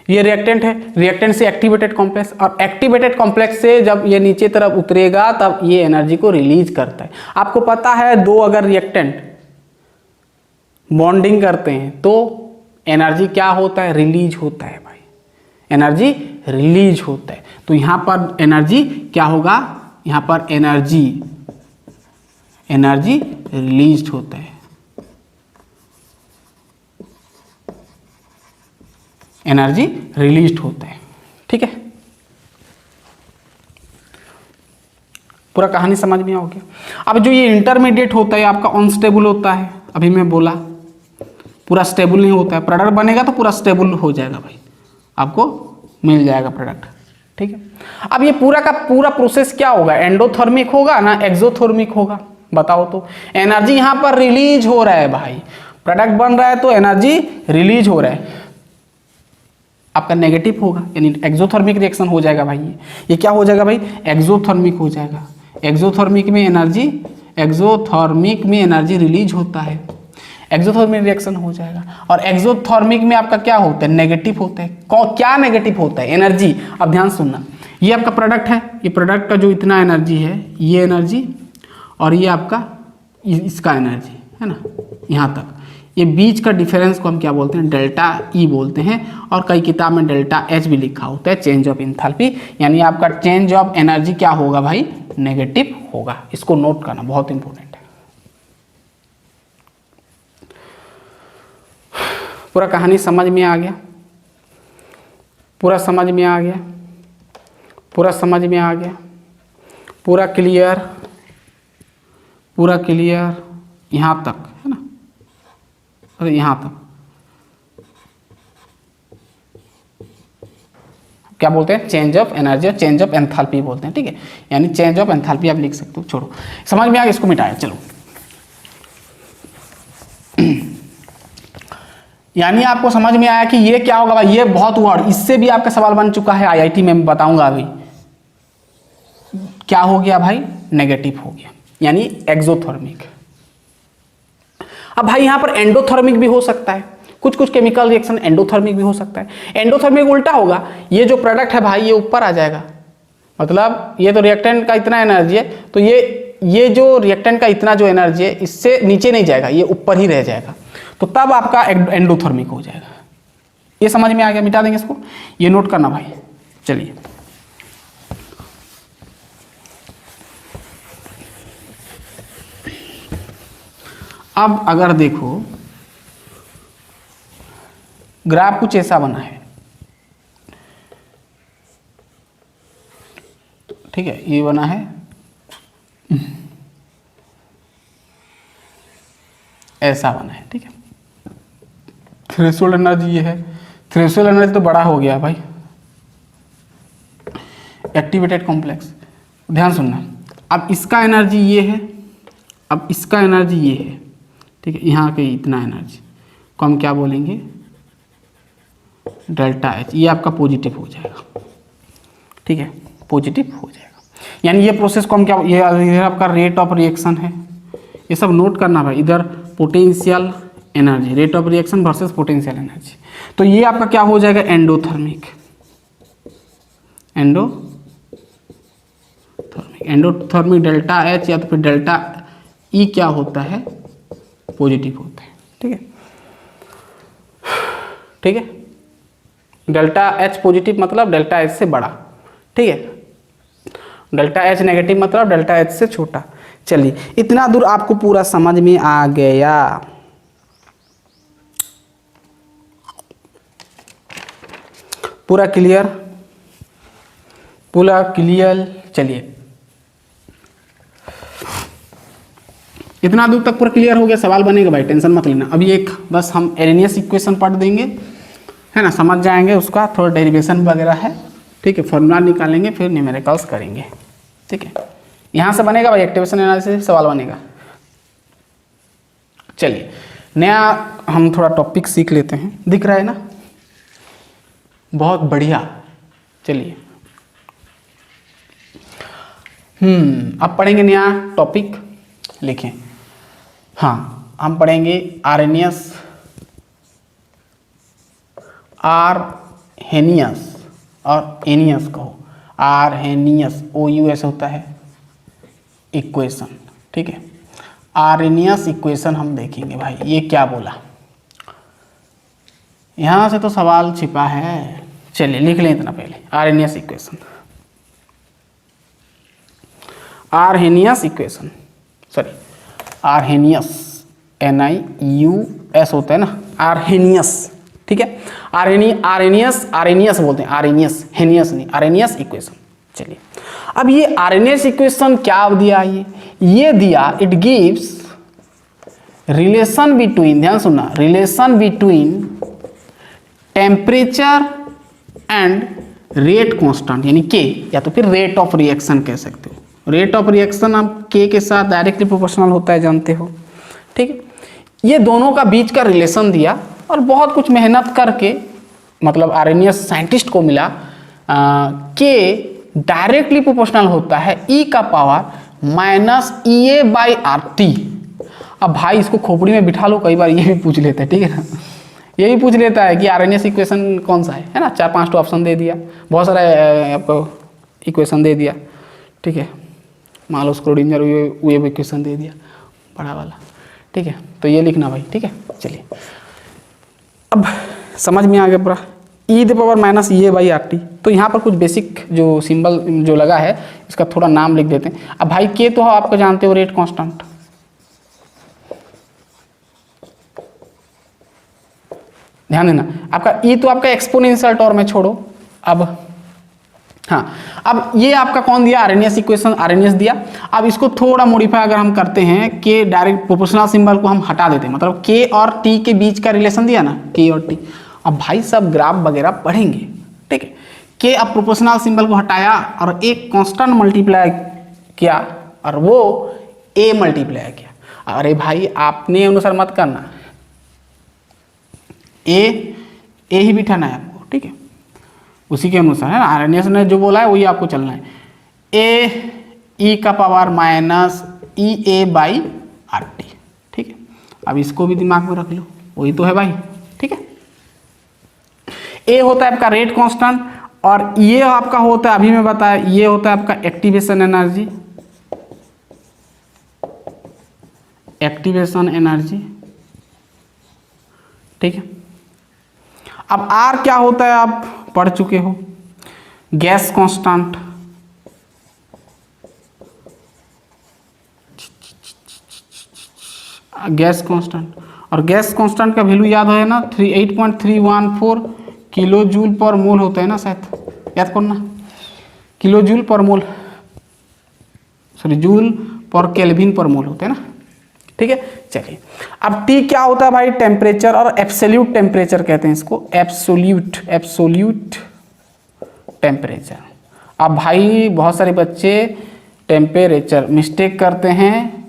ये रिएक्टेंट है, रिएक्टेंट से एक्टिवेटेड कॉम्प्लेक्स, और एक्टिवेटेड कॉम्प्लेक्स से जब ये नीचे तरफ उतरेगा तब ये एनर्जी को रिलीज करता है। आपको पता है दो अगर रिएक्टेंट बॉन्डिंग करते हैं तो एनर्जी क्या होता है? रिलीज होता है भाई, एनर्जी रिलीज होता है। तो यहां पर एनर्जी क्या होगा? यहां पर एनर्जी रिलीज होता है, एनर्जी रिलीज होता है, ठीक है। पूरा कहानी समझ में आ गया। अब जो ये इंटरमीडिएट होता है आपका अनस्टेबल होता है, अभी मैं बोला पूरा स्टेबल नहीं होता है। प्रोडक्ट बनेगा तो पूरा स्टेबल हो जाएगा भाई, आपको मिल जाएगा प्रोडक्ट, ठीक है। अब ये पूरा का पूरा प्रोसेस क्या होगा? एंडोथर्मिक होगा ना एक्सोथर्मिक होगा? बताओ तो। एनर्जी यहां पर रिलीज हो रहा है भाई, प्रोडक्ट बन रहा है तो एनर्जी रिलीज हो रहा है। आपका नेगेटिव होगा, यानी एक्सोथर्मिक रिएक्शन हो जाएगा भाई। ये क्या हो जाएगा भाई, एक्सोथर्मिक हो जाएगा। एक्सोथर्मिक में एनर्जी रिलीज होता है, एक्सोथर्मिक रिएक्शन हो जाएगा। और एक्सोथर्मिक में आपका क्या होता है, नेगेटिव होता है। क्या नेगेटिव होता है, एनर्जी। अब ध्यान सुनना, ये आपका प्रोडक्ट है, ये प्रोडक्ट का जो इतना एनर्जी है, ये एनर्जी, और ये आपका इसका एनर्जी है ना, यहाँ तक, ये बीच का डिफरेंस को हम क्या बोलते हैं, डेल्टा ई बोलते हैं। और कई किताब में डेल्टा एच भी लिखा होता है, चेंज ऑफ इंथैल्पी, यानी आपका चेंज ऑफ एनर्जी क्या होगा भाई, नेगेटिव होगा। इसको नोट करना बहुत इंपॉर्टेंट है। पूरा कहानी समझ में आ गया, पूरा समझ में आ गया, पूरा समझ में आ गया, पूरा क्लियर, पूरा क्लियर यहाँ तक है ना, अरे यहाँ तक क्या बोलते हैं, चेंज ऑफ एनर्जी और चेंज ऑफ एंथैल्पी बोलते हैं, ठीक है। यानी चेंज ऑफ एंथैल्पी आप लिख सकते हो, छोड़ो, समझ में आ गया, इसको मिटाया। चलो, यानी आपको समझ में आया कि ये क्या होगा भाई, ये बहुत वर्ड, इससे भी आपका सवाल बन चुका है आईआईटी में, बताऊंगा अभी। क्या हो गया भाई, नेगेटिव हो गया, यानी एक्सोथर्मिक। अब भाई यहां पर एंडोथर्मिक भी हो सकता है, कुछ कुछ केमिकल रिएक्शन एंडोथर्मिक भी हो सकता है। एंडोथर्मिक उल्टा होगा, ये जो प्रोडक्ट है भाई ये ऊपर आ जाएगा, मतलब ये तो रिएक्टेंट का इतना एनर्जी है, तो ये जो रिएक्टेंट का इतना जो एनर्जी है इससे नीचे नहीं जाएगा, ये ऊपर ही रह जाएगा, तो तब आपका एंडोथर्मिक हो जाएगा। ये समझ में आ गया, मिटा देंगे इसको, ये नोट करना भाई। चलिए, अब अगर देखो ग्राफ कुछ ऐसा बना है, ठीक है, ये बना है ऐसा बना है, ठीक है। थ्रेशोल्ड एनर्जी ये है, थ्रेशोल्ड एनर्जी तो बड़ा हो गया भाई, एक्टिवेटेड कॉम्प्लेक्स। ध्यान सुनना, अब इसका एनर्जी ये है, अब इसका एनर्जी ये है, ठीक है, यहाँ के इतना एनर्जी को हम क्या बोलेंगे, डेल्टा एच। ये आपका पॉजिटिव हो जाएगा, ठीक है, पॉजिटिव हो जाएगा। यानी ये प्रोसेस को हम क्या, ये इधर आपका रेट ऑफ रिएक्शन है, ये सब नोट करना भाई। इधर potential energy, rate of reaction versus potential energy, तो ये आपका क्या हो जाएगा, एंडोथर्मिक। एंडोथर्मिक डेल्टा एच या तो फिर डेल्टा ई क्या होता है, पॉजिटिव होता है, ठीक है, ठीक है। डेल्टा एच पॉजिटिव मतलब डेल्टा एच से बड़ा, ठीक है, डेल्टा एच नेगेटिव मतलब डेल्टा एच से छोटा। चलिए, इतना दूर आपको पूरा समझ में आ गया। पूरा क्लियर, पूरा क्लियर। चलिए, इतना दूर तक पूरा क्लियर हो गया, सवाल बनेगा भाई, टेंशन मत लेना। अभी एक बस हम एरेनियस इक्वेशन पढ़ देंगे, है ना, समझ जाएंगे, उसका थोड़ा डेरिवेशन वगैरह है, ठीक है, फॉर्मूला निकालेंगे, फिर न्यूमेरिकल्स करेंगे, ठीक है। यहाँ से बनेगा भाई एक्टिवेशन एनालिसिस सवाल बनेगा। चलिए, नया हम थोड़ा टॉपिक सीख लेते हैं, दिख रहा है ना, बहुत बढ़िया। चलिए, अब पढ़ेंगे नया टॉपिक, लिखें। हाँ, हम पढ़ेंगे आर्हेनियस, आर्हेनियस और एनियस कहो, आर्हेनियस OUS होता है इक्वेशन, ठीक है। आर्हेनियस इक्वेशन हम देखेंगे भाई, ये क्या बोला, यहाँ से तो सवाल छिपा है। चलिए लिख लें इतना पहले, Arrhenius equation, Arrhenius equation, sorry Arrhenius, NIUS होता है ना, आर्हेनियस, ठीक है। आर्हेनियस बोलते हैं, आर्हेनियस, हेनियस नहीं, आर्हेनियस इक्वेशन। चलिए, अब ये आर्हेनियस इक्वेशन क्या दिया, ये दिया, इट गिव्स रिलेशन बिटवीन, ध्यान सुनना, relation between temperature and rate constant, यानी के, या तो फिर रेट ऑफ रिएक्शन कह सकते हो। रेट ऑफ रिएक्शन आप के साथ डायरेक्टली प्रोपोर्शनल होता है, जानते हो, ठीक है। ये दोनों का बीच का रिलेशन दिया और बहुत कुछ मेहनत करके मतलब आर्रेनियस साइंटिस्ट को मिला के डायरेक्टली प्रोपोर्शनल होता है ई का पावर माइनस EA/RT। अब भाई इसको खोपड़ी में बिठा लो, कई बार ये भी पूछ लेते हैं, ठीक है ना, ये भी पूछ लेता है कि आर्रेनियस इक्वेशन कौन सा है ना, 4-5 तो ऑप्शन दे दिया, बहुत सारा आपको इक्वेशन दे दिया, ठीक है, मान लो स्क्रोडिंजर वेव इक्वेशन दे दिया बड़ा वाला, ठीक है, तो ये लिखना भाई, ठीक है। चलिए अब समझ में आ गया पूरा, E⁻−EA/RT। तो यहाँ पर कुछ बेसिक जो सिंबल जो लगा है इसका थोड़ा नाम लिख देते हैं। अब भाई के तो आपको जानते हो रेट कांस्टेंट, ध्यान देना, आपका E तो आपका एक्सपोनेंशियल टर्म में छोड़ो। अब हाँ, अब ये आपका कौन दिया, आर्रेनियस इक्वेशन, आर्रेनियस दिया। अब इसको थोड़ा मॉडिफाई अगर हम करते हैं के डायरेक्ट प्रोपोर्शनल सिंबल को हम हटा देते हैं, मतलब के और टी के बीच का रिलेशन दिया ना, के और टी। अब भाई सब ग्राफ वगैरह पढ़ेंगे, ठीक है, के अब प्रोपोर्शनल सिंबल को हटाया और एक कांस्टेंट मल्टीप्लाई किया और वो ए मल्टीप्लाई किया। अरे भाई आपने अनुसार मत करना, ए ही बिठाना है आपको, ठीक है, उसी के अनुसार है ना, आर्रेनियस ने जो बोला है वही आपको चलना है। E का पावर माइनस EA/RT, ठीक है। अब इसको भी दिमाग में रख लो, वही तो है भाई, ठीक है। ए होता है आपका रेट कांस्टेंट और ये आपका होता है, अभी मैं बताया, ये होता है आपका एक्टिवेशन एनर्जी, ठीक है। अब आर क्या होता है आप पढ़ चुके हो, गैस कांस्टेंट, और गैस कांस्टेंट का वैल्यू याद है ना, 8.314 किलो जूल पर मोल होता है ना, शायद याद करना, किलो जूल पर मोल, सॉरी जूल पर केल्विन पर मोल होता है ना, ठीक है। चलिए अब टी क्या होता है भाई, टेम्परेचर, और एब्सोल्यूट टेम्परेचर कहते हैं इसको, एब्सोल्यूट टेम्परेचर। अब भाई बहुत सारे बच्चे टेम्परेचर मिस्टेक करते हैं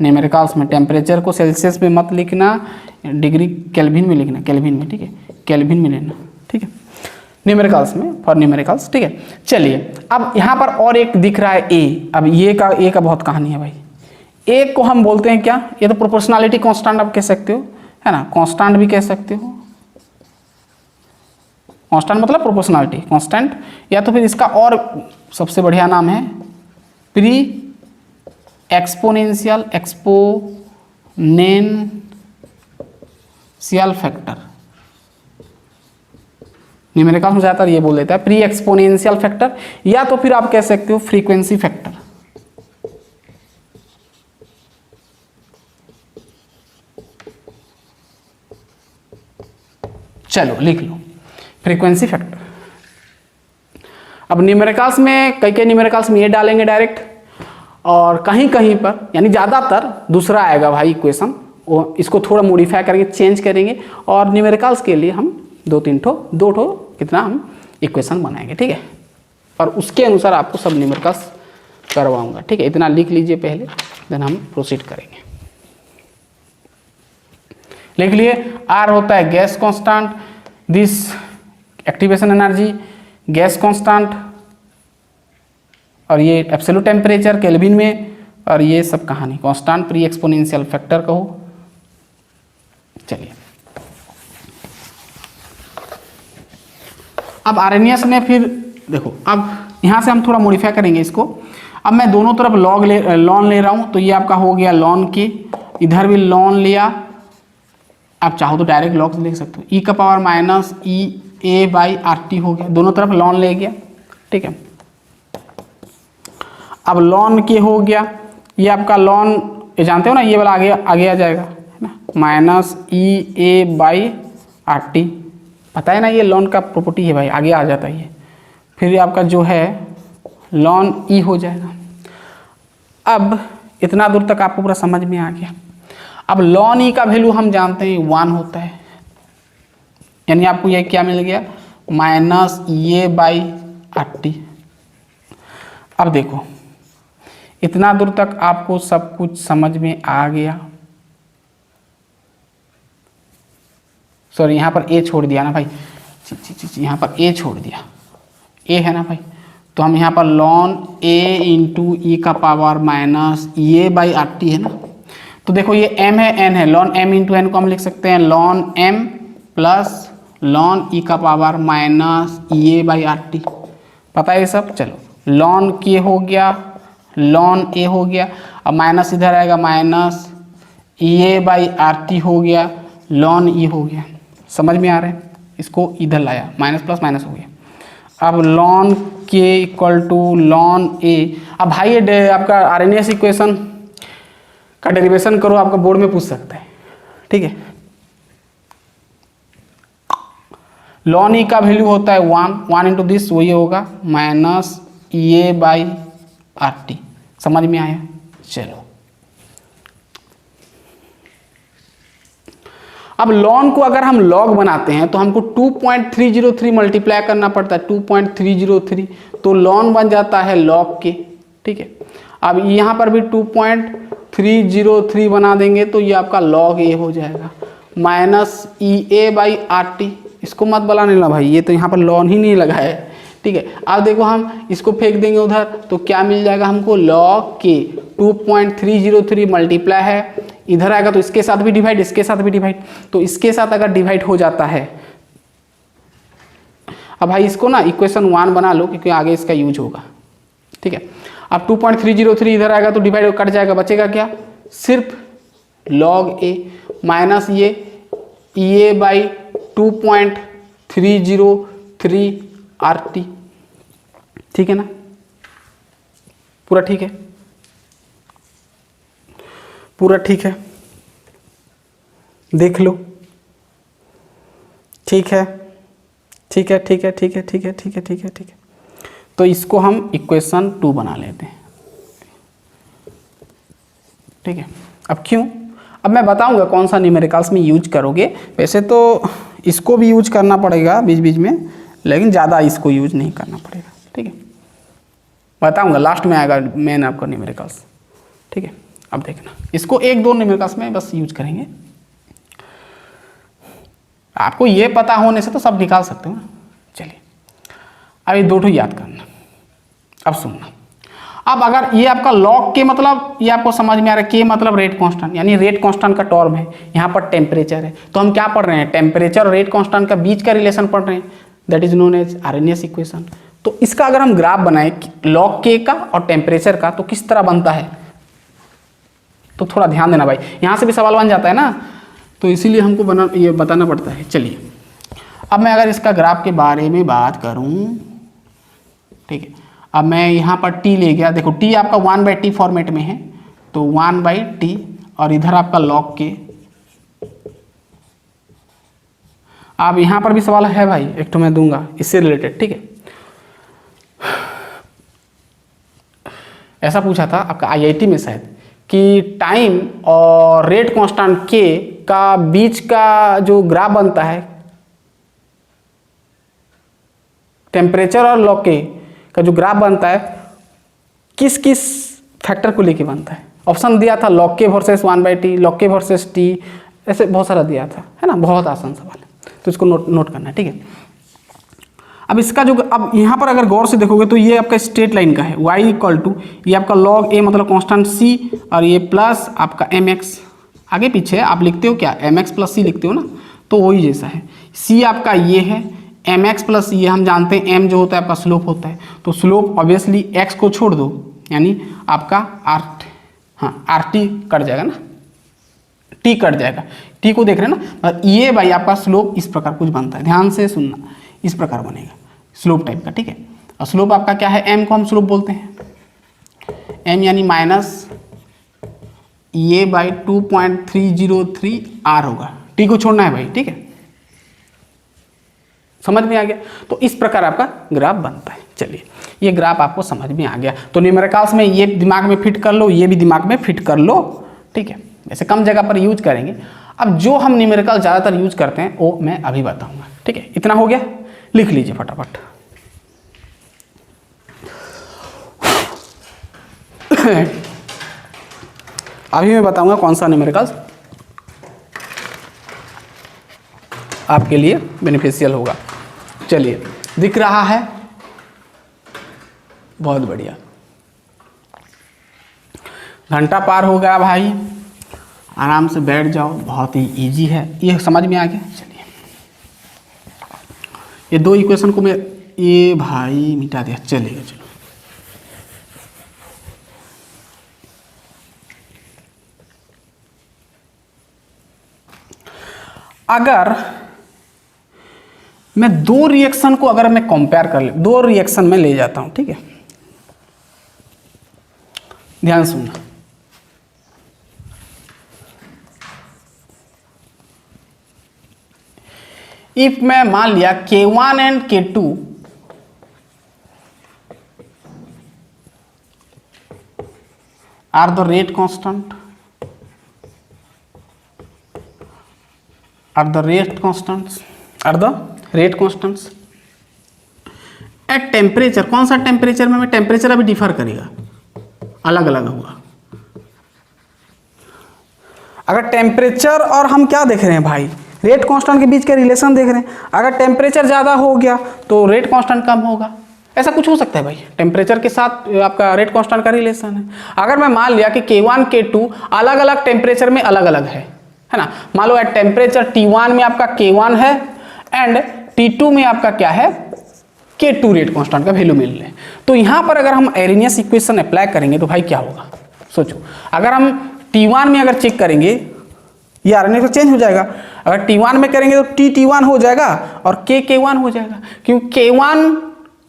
न्यूमेरिकल्स में, टेम्परेचर को सेल्सियस में मत लिखना, डिग्री केल्विन में लिखना, केल्विन में, ठीक है, केल्विन में लेना, ठीक है, न्यूमेरिकल्स में, फॉर न्यूमेरिकल्स, ठीक है। चलिए अब यहाँ पर और एक दिख रहा है ए। अब ए का बहुत कहानी है भाई। ए को हम बोलते हैं क्या, ये तो प्रोपोर्शनलिटी कांस्टेंट आप कह सकते हो, है ना, कांस्टेंट भी कह सकते हो, कांस्टेंट मतलब प्रोपोर्शनलिटी कांस्टेंट, या तो फिर इसका और सबसे बढ़िया नाम है प्री एक्सपोनेंशियल फैक्टर। न्यूमेरिकल्स में ज़्यादातर ये बोल देता है प्री एक्सपोनेंशियल फैक्टर, या तो फिर आप कह सकते हो फ्रीक्वेंसी फैक्टर। चलो लिख लो फ्रीक्वेंसी फैक्टर। अब न्यूमेरिकल्स में कई न्यूमेरिकल्स में ये डालेंगे डायरेक्ट, और कहीं कहीं पर यानी ज़्यादातर दूसरा आएगा भाई इक्वेशन, वो इसको थोड़ा मॉडिफाई करेंगे, चेंज करेंगे, और न्यूमेरिकल्स के लिए हम दो ठो कितना हम इक्वेशन बनाएंगे, ठीक है, और उसके अनुसार आपको सब न्यूमेरिकल्स करवाऊंगा, ठीक है। इतना लिख लीजिए पहले, देन हम प्रोसीड करेंगे। लिख लिए, आर होता है gas constant, this activation energy, gas constant, और ये एब्सोल्यूट टेम्परेचर केल्विन में, और ये सब कहानी कांस्टेंट प्री एक्सपोनेंशियल फैक्टर कहो। चलिए अब आर्रेनियस ने फिर देखो, अब यहाँ से हम थोड़ा मॉडिफाई करेंगे इसको। अब मैं दोनों तरफ लॉन ले रहा हूँ, तो ये आपका हो गया लॉन के, इधर भी लॉन लिया, आप चाहो तो डायरेक्ट लॉग लिख सकते हो, ई का पावर माइनस EA/RT हो गया, दोनों तरफ लॉन ले गया, ठीक है। अब लॉन के हो गया, ये आपका लॉन ये जानते हो ना, ये वाला आगे आ जाएगा, है ना, माइनस EA/RT, पता है ना, ये लॉन का प्रॉपर्टी है भाई, आगे आ जाता है ये। फिर आपका जो है लॉन ई हो जाएगा। अब इतना दूर तक आपको पूरा समझ में आ गया। अब लॉन ई का वैल्यू हम जानते हैं 1 होता है, यानी आपको ये क्या मिल गया, माइनस EA/RT। अब देखो इतना दूर तक आपको सब कुछ समझ में आ गया। सॉरी यहाँ पर ए छोड़ दिया ना भाई, यहाँ पर ए छोड़ दिया, ए है ना भाई, तो हम यहाँ पर ln a इंटू ई का power minus A by R T है ना। तो देखो ये m है n है, ln m इंटू एन को हम लिख सकते हैं ln m plus ln e का power minus A by R T, पता है ये सब। चलो ln k हो गया, ln a हो गया, अब माइनस इधर आएगा minus A by R T हो गया, ln e हो गया, समझ में आ रहा है। इसको इधर लाया, माइनस प्लस माइनस हो गया। अब ln k equal to ln a। अब भाई ये आपका आरएनएस इक्वेशन का डेरिवेशन करो, आपका बोर्ड में पूछ सकता है, ठीक है। ln e का वैल्यू होता है 1 इंटू दिस वही होगा minus A by R T, समझ में आया। चलो अब ln को अगर हम log बनाते हैं तो हमको 2.303 मल्टीप्लाई करना पड़ता है, 2.303, तो ln बन जाता है log के, ठीक है। अब यहाँ पर भी 2.303 बना देंगे तो ये आपका log a हो जाएगा minus E A by R T. इसको मत बनाने ला भाई, ये तो यहाँ पर ln ही नहीं लगा है, ठीक है। अब देखो हम इसको फेंक देंगे उधर तो क्या मिल जाएगा हमको, log के 2.303 मल्टीप्लाई है, इधर आएगा तो इसके साथ भी डिवाइड, इसके साथ भी डिवाइड, तो इसके साथ अगर डिवाइड हो जाता है, अब भाई इसको ना इक्वेशन 1 बना लो क्योंकि आगे इसका यूज होगा, ठीक है। अब 2.303 इधर आएगा तो डिवाइड कट जाएगा, बचेगा क्या, सिर्फ log a माइनस ये ए बाई 2.303 आर टी, ठीक है ना, पूरा ठीक है, पूरा ठीक है, देख लो, ठीक है, ठीक है, ठीक है, ठीक है, ठीक है, ठीक है, ठीक है, ठीक है। तो इसको हम इक्वेशन 2 बना लेते हैं, ठीक है। अब क्यों, अब मैं बताऊंगा कौन सा न्यूमेरिकल्स में यूज करोगे। वैसे तो इसको भी यूज करना पड़ेगा बीच बीच में, लेकिन ज़्यादा इसको यूज नहीं करना पड़ेगा, ठीक है। बताऊंगा, लास्ट में आएगा मेन आपका न्यूमेरिकल्स, ठीक है। अब देखना, इसको 1-2 न्यूमेरिकल्स में बस यूज करेंगे। आपको ये पता होने से तो सब निकाल सकते हो ना। चलिए अब ये 2 याद करना। अब सुनना, अब अगर ये आपका log के मतलब ये आपको समझ में आ रहा है, के मतलब रेट कांस्टेंट, यानी रेट कांस्टेंट का टर्म है, यहाँ पर टेम्परेचर है, तो हम क्या पढ़ रहे हैं, टेम्परेचर और रेट कांस्टेंट का बीच का रिलेशन पढ़ रहे हैं, that is known as Arrhenius equation. तो इसका अगर हम ग्राफ बनाए log के का और टेम्परेचर का तो किस तरह बनता है, तो थोड़ा ध्यान देना भाई, यहाँ से भी सवाल बन जाता है ना, तो इसीलिए हमको ये बताना पड़ता है। चलिए अब मैं अगर इसका ग्राफ के बारे में बात करूँ, ठीक है। अब मैं यहाँ पर t ले गया, देखो t आपका 1/t फॉर्मेट में है, तो 1/t और इधर आपका log के। अब यहाँ पर भी सवाल है भाई, एक तो मैं दूंगा इससे रिलेटेड, ठीक है। ऐसा पूछा था आपका आईआईटी में शायद कि टाइम और रेट कांस्टेंट के का बीच का जो ग्राफ बनता है, टेम्परेचर और log के का जो ग्राफ बनता है, किस किस फैक्टर को लेके बनता है। ऑप्शन दिया था log के वर्सेस 1/t, log के वर्सेस t, ऐसे बहुत सारा दिया था, है ना, बहुत आसान सवाल है, तो इसको नोट करना है, ठीक है। अब इसका जो, अब यहाँ पर अगर गौर से देखोगे तो ये आपका स्ट्रेट लाइन का है, y इक्वल टू ये आपका log a मतलब कांस्टेंट c और ये प्लस आपका mx, आगे पीछे आप लिखते हो क्या, mx प्लस c लिखते हो ना, तो वही जैसा है। c आपका ये है, mx प्लस ये हम जानते हैं m जो होता है आपका स्लोप होता है, तो स्लोप ऑब्वियसली x को छोड़ दो, यानी आपका आर टी कट जाएगा ना, t कट जाएगा, t को देख रहे हैं ना, और ये भाई आपका स्लोप इस प्रकार कुछ बनता है, ध्यान से सुनना, इस प्रकार बनेगा स्लोप टाइप का, ठीक है। और स्लोप आपका क्या है, m को हम स्लोप बोलते हैं, m यानी माइनस ये बाई 2.303 r होगा, t को छोड़ना है भाई, ठीक है, समझ में आ गया। तो इस प्रकार आपका ग्राफ बनता है। चलिए ये ग्राफ आपको समझ में आ गया, तो न्यूमेरिकल्स में ये दिमाग में फिट कर लो, ये भी दिमाग में फिट कर लो, ठीक है। वैसे कम जगह पर यूज करेंगे, अब जो हम न्यूमेरिकल ज़्यादातर यूज करते हैं वो मैं अभी बताऊंगा, ठीक है। इतना हो गया, लिख लीजिए फटाफट। अभी मैं बताऊंगा कौन सा न्यूमेरिकल्स आपके लिए बेनिफिशियल होगा। चलिए, दिख रहा है, बहुत बढ़िया। घंटा पार हो गया भाई, आराम से बैठ जाओ, बहुत ही इजी है, ये समझ में आ गया। चलिए, ये दो इक्वेशन को मैं ये भाई मिटा दिया, चलेगा। चलो, अगर मैं दो रिएक्शन को अगर मैं कंपेयर कर ले, दो रिएक्शन में ले जाता हूं, ठीक है, ध्यान सुनना। इफ मैं मान लिया K1 and K2 are the rate constant, are the rate constants at temperature। कौन सा टेम्परेचर में, टेम्परेचर अभी डिफर करेगा, अलग अलग होगा। अगर टेम्परेचर और हम क्या देख रहे हैं भाई, रेट कांस्टेंट के बीच के रिलेशन देख रहे हैं। अगर टेम्परेचर ज़्यादा हो गया तो रेट कांस्टेंट कम होगा, ऐसा कुछ हो सकता है भाई, टेम्परेचर के साथ आपका रेट कांस्टेंट का रिलेशन है। अगर मैं मान लिया कि K1 K2 अलग अलग टेम्परेचर में अलग अलग है ना, मान लो एट टेम्परेचर T1 में आपका K1 है एंड T2 में आपका क्या है, K2 रेट कांस्टेंट का वैल्यू मिल रहे हैं। तो यहां पर अगर हम एरेनियस इक्वेशन अप्लाई करेंगे तो भाई क्या होगा, सोचो। अगर हम T1 में अगर चेक करेंगे, ये आरएनए तो चेंज हो जाएगा। अगर T1 में करेंगे तो T1 हो जाएगा और K1 हो जाएगा, क्योंकि K1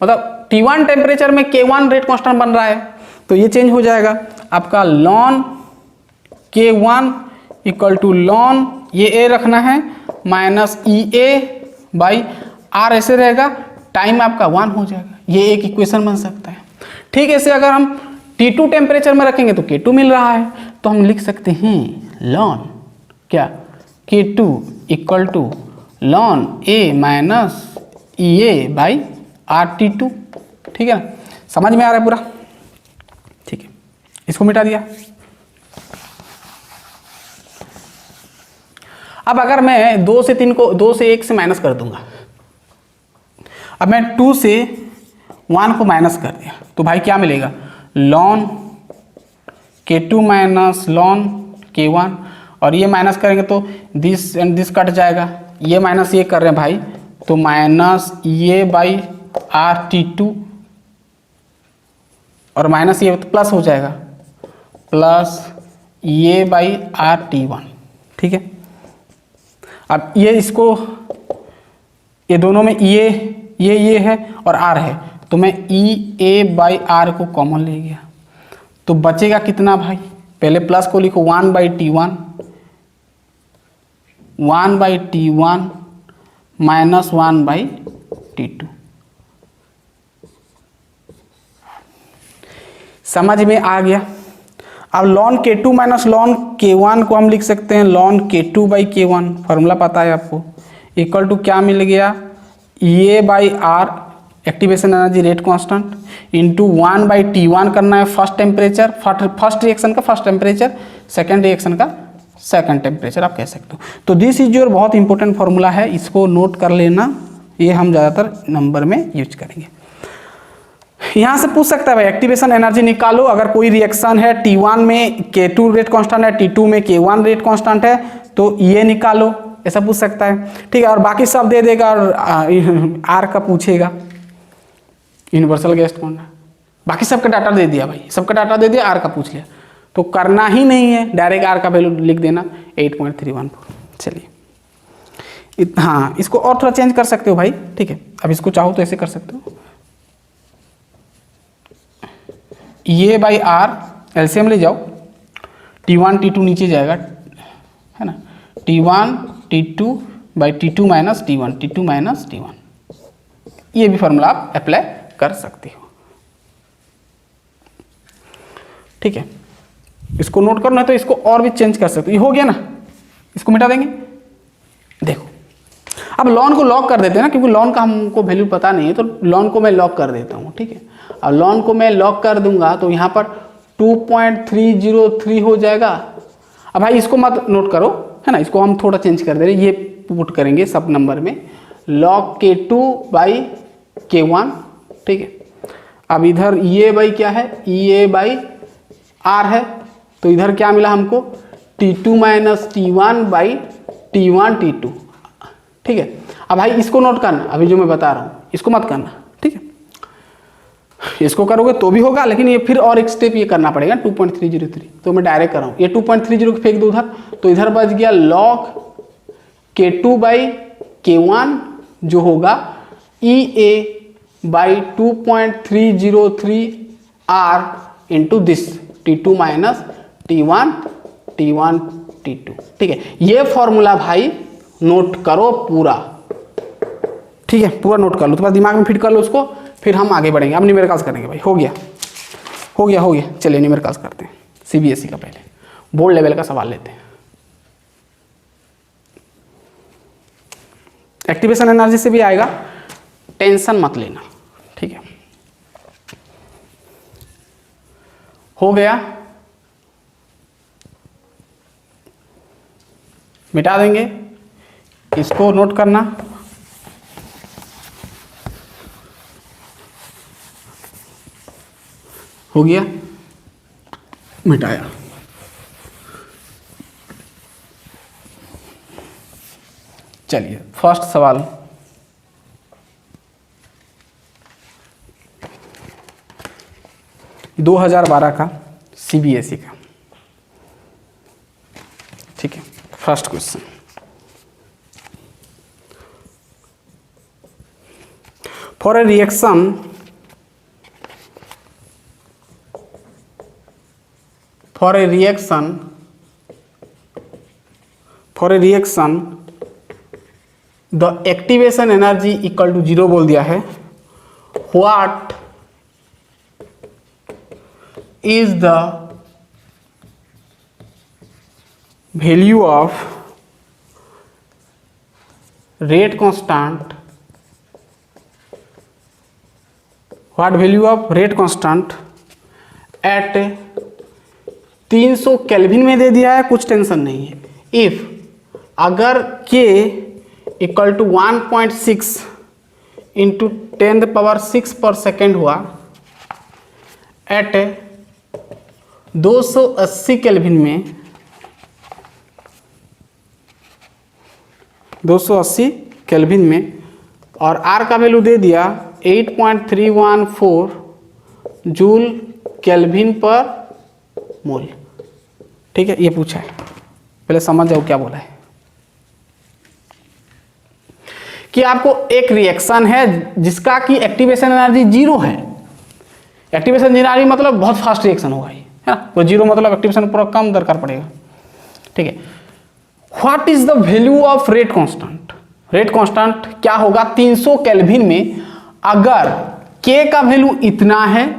मतलब T1 टेम्परेचर में K1 रेट कांस्टेंट बन रहा है, तो ये चेंज हो जाएगा। आपका ln K1 equal to ln ये ए रखना है माइनस EA/R ऐसे रहेगा, टाइम आपका 1 हो जाएगा। ये एक इक्वेशन बन सकता है। ठीक है, ऐसे अगर हम T2 टेम्परेचर में रखेंगे तो K2 मिल रहा है, तो हम लिख सकते हैं ln क्या K2 equal to ln A minus EA/RT2। ठीक है ना, समझ में आ रहा है पूरा? ठीक है, इसको मिटा दिया। अब अगर मैं 2 से 3 को 2 से 1 से माइनस कर दूंगा, अब मैं 2 से 1 को माइनस कर दिया तो भाई क्या मिलेगा, ln K2 minus ln K1, और ये माइनस करेंगे तो दिस एंड दिस कट जाएगा, ये माइनस ये कर रहे हैं भाई, तो माइनस EA/RT2 और माइनस ये तो प्लस हो जाएगा, प्लस EA/RT1। ठीक है, अब ये इसको, ये दोनों में ये है और R है, तो मैं EA/R को कॉमन ले गया, तो बचेगा कितना भाई, पहले प्लस को लिखो 1/T1 माइनस 1/T2। समझ में आ गया? अब ln K2 minus ln K1 को हम लिख सकते हैं ln K2/K1, फॉर्मूला पता है आपको, इक्वल टू क्या मिल गया, EA/R activation energy rate constant into 1/T1 करना है फर्स्ट टेम्परेचर, फर्स्ट रिएक्शन का फर्स्ट टेम्परेचर, सेकेंड रिएक्शन का सेकेंड टेम्परेचर आप कह सकते हो। तो दिस इज योर बहुत इंपॉर्टेंट फॉर्मूला है, इसको नोट कर लेना, ये हम ज़्यादातर नंबर में यूज करेंगे। यहाँ से पूछ सकता है भाई एक्टिवेशन एनर्जी निकालो, अगर कोई रिएक्शन है T1 में K2 रेट कांस्टेंट है, T2 में K1 रेट कांस्टेंट है, तो ये निकालो, ऐसा पूछ सकता है। ठीक है, और बाकी सब दे देगा और R का पूछेगा, यूनिवर्सल गैस कौन है, बाकी सबका डाटा दे दिया भाई, सबका डाटा दे दिया, R का पूछ लिया, तो करना ही नहीं है, डायरेक्ट R का वैल्यू लिख देना 8.314। चलिए, हाँ इसको और थोड़ा चेंज कर सकते हो भाई। ठीक है, अब इसको चाहो तो ऐसे कर सकते हो, EA/R एलसीएम ले जाओ, T1 T2 नीचे जाएगा, है ना, T1 T2/T2 minus T1 minus T1, ये भी फॉर्मूला आप अप्लाई कर सकते हो। ठीक है, इसको नोट करना है तो इसको और भी चेंज कर सकते हो, ये हो गया ना, इसको मिटा देंगे। देखो, अब ln को लॉक कर देते हैं ना, क्योंकि ln का हमको वैल्यू पता नहीं है, तो ln को मैं लॉक कर देता हूँ। ठीक है, अब ln को मैं लॉक कर दूंगा तो यहाँ पर 2.303 हो जाएगा। अब भाई इसको मत नोट करो, है ना, इसको हम थोड़ा चेंज कर दे रहे, ये पुट करेंगे सब नंबर में, log K2 बाई K1, ठीक है। अब इधर ये बाई क्या है, EA बाई R है, तो इधर क्या मिला हमको, T2 minus T1 by T1 T2, ठीक है। अब भाई इसको नोट करना, अभी जो मैं बता रहा हूँ इसको मत करना, ठीक है। इसको करोगे तो भी होगा, लेकिन ये फिर और एक स्टेप ये करना पड़ेगा 2.303, तो मैं डायरेक्ट कर रहा हूँ, ये 2.30 को फेंक दो उधर, तो इधर बच गया log K2 बाई K1 जो होगा EA by 2.303 R into this T2 minus T1 T2, ठीक है। ये फॉर्मूला भाई नोट करो पूरा, ठीक है, पूरा नोट कर लो, तो बस दिमाग में फिट कर लो उसको, फिर हम आगे बढ़ेंगे। अब न्यूमेरिकल्स करेंगे भाई, हो गया। चलिए न्यूमेरिकल्स करते हैं, CBSE का पहले बोर्ड लेवल का सवाल लेते हैं। एक्टिवेशन एनर्जी से भी आएगा, टेंशन मत लेना, ठीक है। हो गया, मिटा देंगे, इसको नोट करना। हो गया, मिटाया। चलिए फर्स्ट सवाल, दो 2012 का CBSE का, ठीक है। First question, for a reaction the activation energy equal to 0 बोल दिया है। What is the value of rate constant, what value of rate constant at 300 kelvin में दे दिया है, कुछ टेंशन नहीं है। इफ अगर K इक्वल टू 1.6 इंटू 10⁶ पर सेकेंड हुआ एट 280 केल्विन में, 280 केल्विन में, और R का वैल्यू दे दिया 8.314 जूल केल्विन पर मोल, ठीक है। ये पूछा है, पहले समझ जाओ क्या बोला है कि आपको एक रिएक्शन है जिसका कि एक्टिवेशन एनर्जी 0 है। एक्टिवेशन एनर्जी मतलब बहुत फास्ट रिएक्शन होगा ये, है ना, तो 0 मतलब एक्टिवेशन पूरा कम दरकार पड़ेगा, ठीक है। What is the value of rate constant, rate constant क्या होगा 300 केल्विन में, अगर K का वैल्यू इतना है,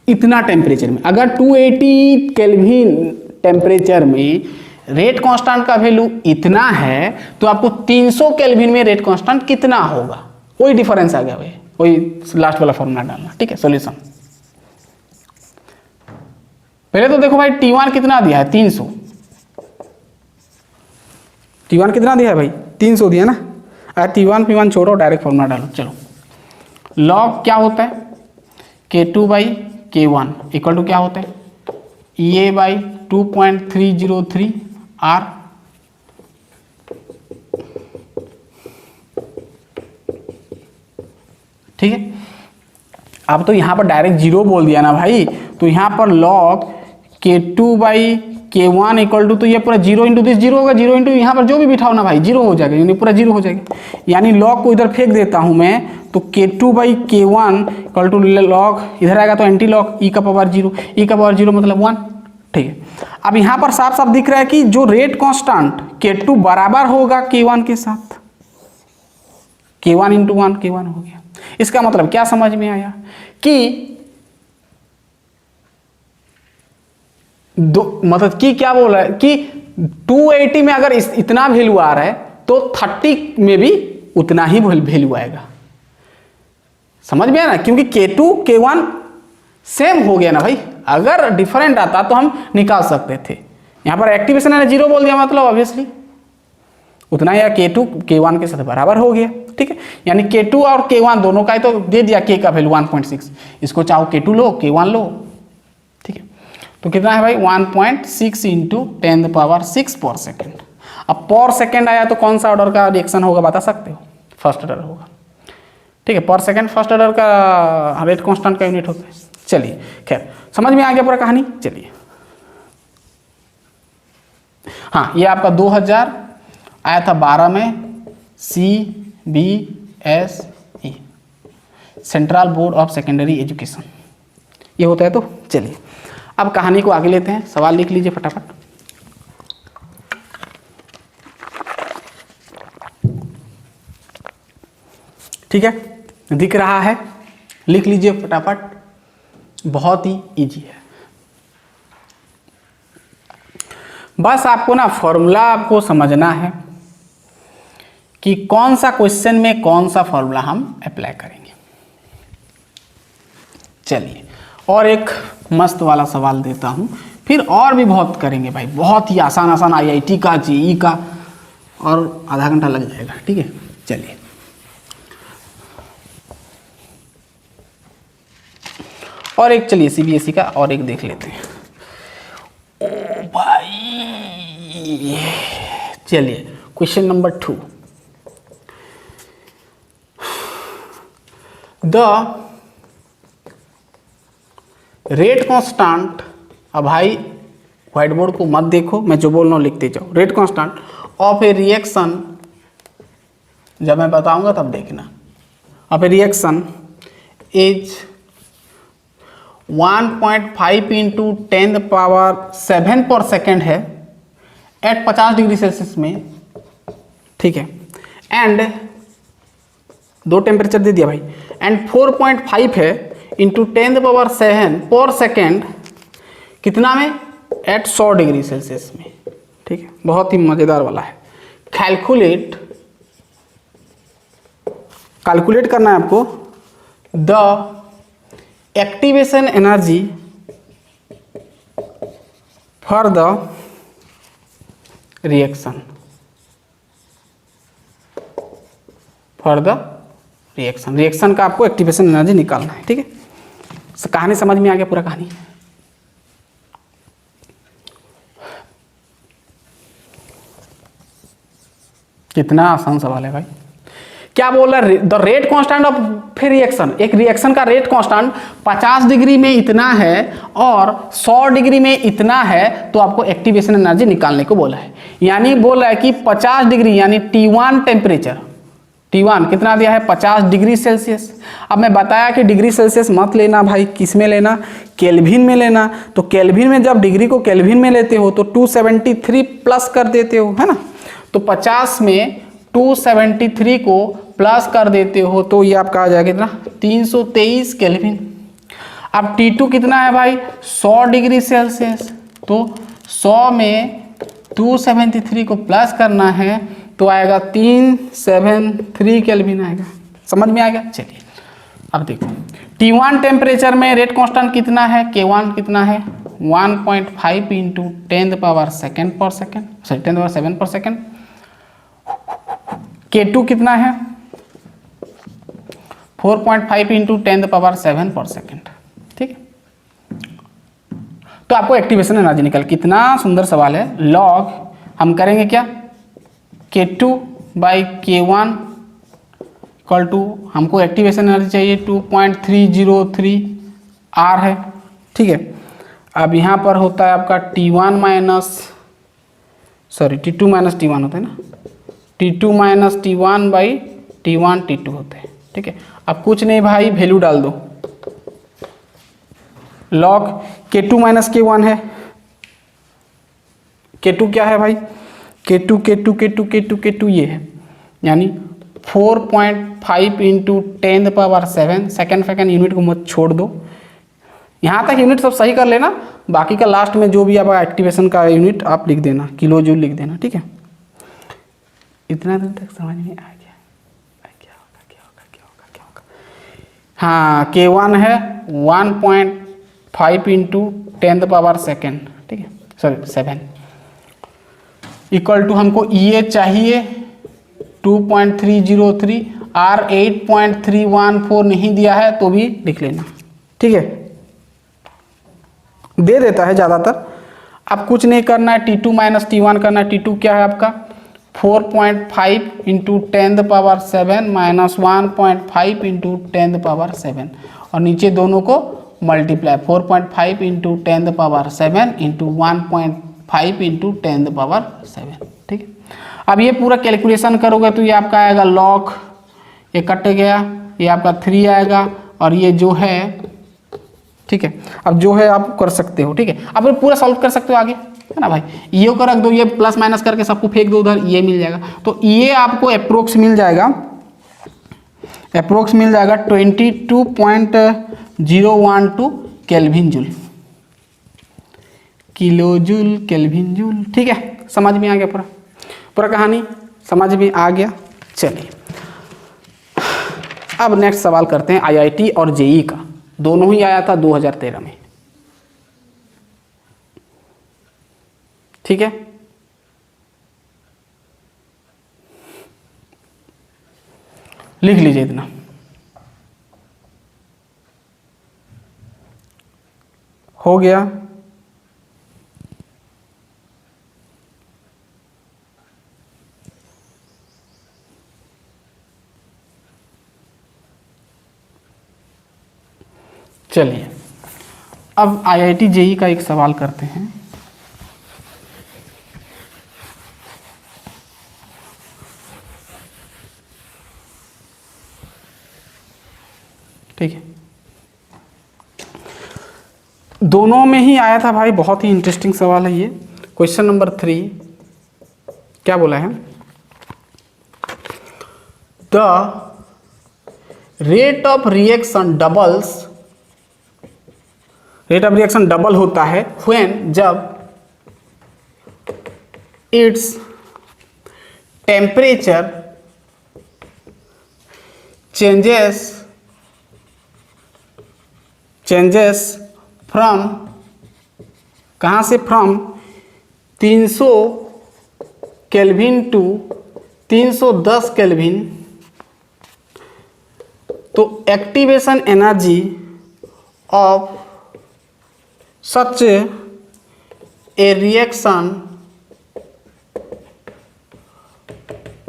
इतना टेम्परेचर में, अगर 280 केल्विन टेम्परेचर में रेट कांस्टेंट का वैल्यू इतना है, तो आपको 300 केल्विन में रेट कांस्टेंट कितना होगा, वही डिफरेंस आ गया, वही लास्ट वाला फॉर्मूला डालना, ठीक है। सॉल्यूशन पहले तो देखो भाई T1 कितना दिया है 300, T1 कितना दिया है भाई 300 दिया ना। अगर T1 P1 छोड़ो, डायरेक्ट फॉर्मूला डालो। चलो लॉग क्या होता है K2 by K1 equal to क्या होता है EA बाई 2.303 R, ठीक है। अब तो यहां पर डायरेक्ट 0 बोल दिया ना भाई, तो यहां पर log K2 by K1 equal to, तो ये पूरा 0 इंटू दिस 0 होगा, 0 इंटू यहाँ पर जो भी बिठाओ ना भाई 0 हो जाएगा, यानी पूरा 0 हो जाएगा। यानी log को इधर फेंक देता हूं मैं, तो K2 by K1 equal to log, इधर आएगा तो एंटी log e का पावर 0, e का पावर 0 मतलब 1, ठीक है। अब यहाँ पर साफ साफ दिख रहा है कि जो रेट कांस्टेंट K2 बराबर होगा K1 के साथ, K1 इंटू 1 K1 हो गया। इसका मतलब क्या समझ में आया कि मतलब कि क्या बोल रहा है कि 280 में अगर इतना वैल्यू आ रहा है तो 30 में भी उतना ही वैल्यू आएगा। समझ में आया ना, क्योंकि K2 K1 सेम हो गया ना भाई, अगर डिफरेंट आता तो हम निकाल सकते थे। यहां पर एक्टिवेशन है 0 बोल दिया, मतलब ऑब्वियसली उतना ही K2 K1 के साथ बराबर हो गया, ठीक है, यानी K2 और K1 दोनों का ही तो दे दिया, K का वैल्यू 1.6, इसको चाहो K2 लो K1 लो, ठीक है। तो कितना है भाई 1.6 इंटू 10⁻6 पर सेकेंड। अब पर सेकेंड आया तो कौन सा ऑर्डर का रिएक्शन होगा बता सकते हो? फर्स्ट ऑर्डर होगा, ठीक है। पर सेकेंड फर्स्ट ऑर्डर का रेट कांस्टेंट का यूनिट होता है। चलिए खैर समझ में आ गया पूरा कहानी। चलिए हाँ, ये आपका 2000 आया था 12 में CBSE, central board of secondary education, ये होता है। तो चलिए अब कहानी को आगे लेते हैं, सवाल लिख लीजिए फटाफट। ठीक है, दिख रहा है, लिख लीजिए फटाफट, बहुत ही इजी है। बस आपको ना फॉर्मूला आपको समझना है कि कौन सा क्वेश्चन में कौन सा फॉर्मूला हम अप्लाई करेंगे। चलिए और एक मस्त वाला सवाल देता हूं, फिर और भी बहुत करेंगे भाई, बहुत ही आसान आसान IIT का, JEE का, और आधा घंटा लग जाएगा, ठीक है। चलिए और एक, चलिए CBSE का और एक देख लेते हैं। ओ भाई चलिए question number 2, the rate constant, अब भाई व्हाइट बोर्ड को मत देखो, मैं जो बोल रहा हूँ लिखते जाओ। Rate constant of A reaction, जब मैं बताऊंगा तब देखना, of A reaction is 1.5 into 10⁻7 पर सेकेंड है एट 50 डिग्री सेल्सियस में, ठीक है। एंड दो टेम्परेचर दे दिया भाई, एंड 4.5 है इंटू 10⁻7 पर सेकेंड, कितना में? एट 100 डिग्री सेल्सियस में, ठीक है। बहुत ही मज़ेदार वाला है। कैलकुलेट करना है आपको the activation energy for the reaction, reaction का आपको एक्टिवेशन एनर्जी निकालना है, ठीक है। कहानी समझ में आ गया पूरा कहानी? कितना आसान सवाल है भाई। क्या बोल रहा है? द रेट कांस्टेंट ऑफ फिर रिएक्शन, एक रिएक्शन का रेट कांस्टेंट 50 डिग्री में इतना है और 100 डिग्री में इतना है, तो आपको एक्टिवेशन एनर्जी निकालने को बोला है। यानी बोल रहा है कि 50 डिग्री यानी T1 टेम्परेचर, T1 कितना दिया है? 50 डिग्री सेल्सियस। अब मैं बताया कि डिग्री सेल्सियस मत लेना भाई, किस में लेना? केल्विन में लेना। तो केल्विन में जब डिग्री को केल्विन में लेते हो तो 273 प्लस कर देते हो, है ना। तो 50 में 273 को प्लस कर देते हो तो ये आपका आ जाएगा कितना? 323 केल्विन। अब T2 कितना है भाई? 100 डिग्री सेल्सियस। तो 100 में 273 को प्लस करना है तो आएगा 373 केल्विन आएगा। समझ में आ गया? चलिए अब देखो T1 टेम्परेचर में रेट कांस्टेंट कितना है? K1 कितना है? 1.5 इंटू 10⁻7 पर सेकेंड, सॉरी 10⁻7 पर सेकेंड। K2 कितना है? 4.5 इंटू 10⁻7 पर सेकेंड, ठीक है। तो आपको एक्टिवेशन एनर्जी निकल, कितना सुंदर सवाल है। लॉग हम करेंगे क्या? K2 by K1 equal to, हमको एक्टिवेशन एनर्जी चाहिए 2.303 R है, ठीक है। अब यहाँ पर होता है आपका T2 माइनस T1 होता है ना, T2 minus T1 by T1 T2 होते हैं, ठीक है। अब कुछ नहीं भाई, वैल्यू डाल दो। लॉग K2 माइनस K1 है, K2 क्या है भाई? K2 ये है, यानी 4.5 इंटू 10⁻7, सेकेंड यूनिट को मत छोड़ दो। यहाँ तक यूनिट सब सही कर लेना, बाकी का लास्ट में जो भी आपका एक्टिवेशन का यूनिट आप लिख देना, किलो जूल लिख देना, ठीक है। इतना दिन तक समझ में आ गया? क्या होगा? हाँ, K1 है 1.5 इंटू 10⁻2, ठीक है, सॉरी 7 इक्वल टू, हमको EA चाहिए 2.303 R 8.314 नहीं दिया है तो भी लिख लेना, ठीक है। दे देता है ज़्यादातर, अब कुछ नहीं करना है, T2 माइनस T1 करना है। T2 क्या है आपका 4.5 इंटू 10⁻7 माइनस 1.5 इंटू 10⁻7 और नीचे दोनों को मल्टीप्लाई 4.5 इंटू 10⁻7 इंटू 1.5 इंटू 10⁻7, ठीक है। अब ये पूरा कैलकुलेशन करोगे तो ये आपका आएगा log, ये कट गया, ये आपका 3 आएगा और ये जो है, ठीक है। अब जो है आप कर सकते हो, ठीक है। अब ये पूरा सॉल्व कर सकते हो आगे, है ना भाई। ये को रख दो, ये प्लस माइनस करके सबको फेंक दो उधर, ये मिल जाएगा। तो ये आपको अप्रोक्स मिल जाएगा, 22.012 kelvin joule, kilo joule kelvin joule, ठीक है। समझ में आ गया, पूरा पूरा कहानी समझ में आ गया। चलिए अब नेक्स्ट सवाल करते हैं IIT और JEE का, दोनों ही आया था 2013 में, ठीक है। लिख लीजिए इतना। हो गया, चलिए अब IIT JEE का एक सवाल करते हैं। ठीक है, दोनों में ही आया था भाई, बहुत ही इंटरेस्टिंग सवाल है ये। क्वेश्चन नंबर 3 क्या बोला है, the rate of reaction doubles, rate of reaction double होता है व्हेन, जब इट्स टेम्परेचर चेंजेस फ्रॉम, कहाँ से, फ्रॉम 300 केल्विन टू 310 केल्विन। तो activation energy of such a reaction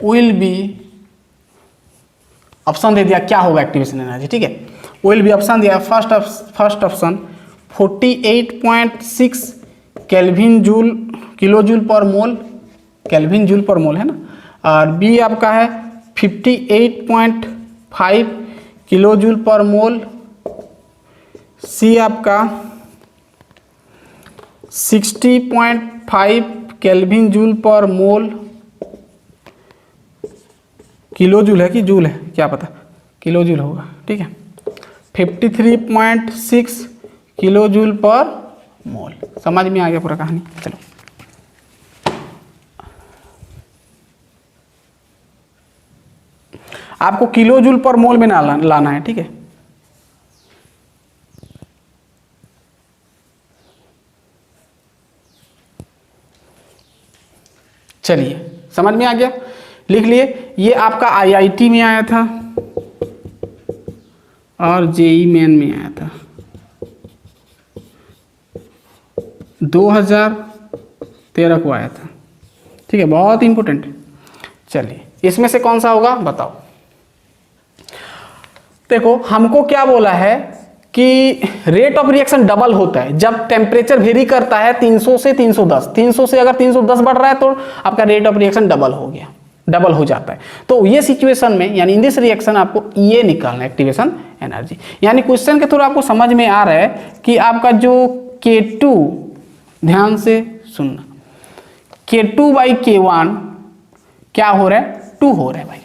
will be, option दे दिया क्या होगा एक्टिवेशन एनर्जी, ठीक है। विल बी ऑप्शन दिया, first option 48.6 kelvin joule, kilo joule per mole, kelvin joule per मोल है ना, और बी आपका है 58.5 किलो जूल पर मोल, सी आपका 60.5 केल्विन जूल पर मोल, किलो जूल है कि जूल है क्या पता, किलो जूल होगा, ठीक है। 53.6 किलो जूल पर मोल। समझ में आ गया पूरा कहानी। चलो आपको किलो जूल पर मोल में ना लाना है, ठीक है। चलिए समझ में आ गया, लिख लिए। ये आपका IIT में आया था और JEE मेन में आया था 2013 को आया था, ठीक है, बहुत इंपॉर्टेंट है। चलिए इसमें से कौन सा होगा बताओ। देखो हमको क्या बोला है कि रेट ऑफ रिएक्शन डबल होता है जब टेम्परेचर वेरी करता है 300 से 310। 300 से अगर 310 बढ़ रहा है तो आपका रेट ऑफ रिएक्शन डबल हो गया, डबल हो जाता है। तो ये सिचुएशन में यानी इन दिस रिएक्शन आपको ये निकालना है एक्टिवेशन एनर्जी। यानी क्वेश्चन के थ्रू आपको समझ में आ रहा है कि आपका जो K2, ध्यान से सुनना, K2/K1 क्या हो रहा है, 2 हो रहा है भाई।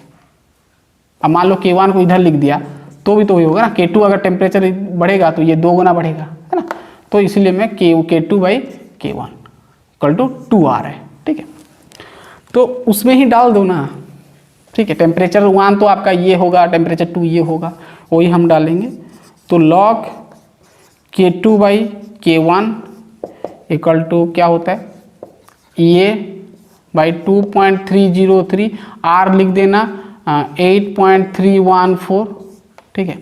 अब मान लो K1 को इधर लिख दिया तो भी तो ही होगा ना, K2 अगर टेम्परेचर बढ़ेगा तो ये 2 गुना बढ़ेगा, है ना। तो इसलिए मैं K2/K1 इक्वल टू 2 आ रहा है, ठीक है। तो उसमें ही डाल दो ना, ठीक है। टेम्परेचर 1 तो आपका ये होगा, टेम्परेचर 2 ये होगा, वही हम डालेंगे। तो log K2/K1 इक्वल टू क्या होता है, ये बाई 2.303, R लिख देना 8.314, ठीक है।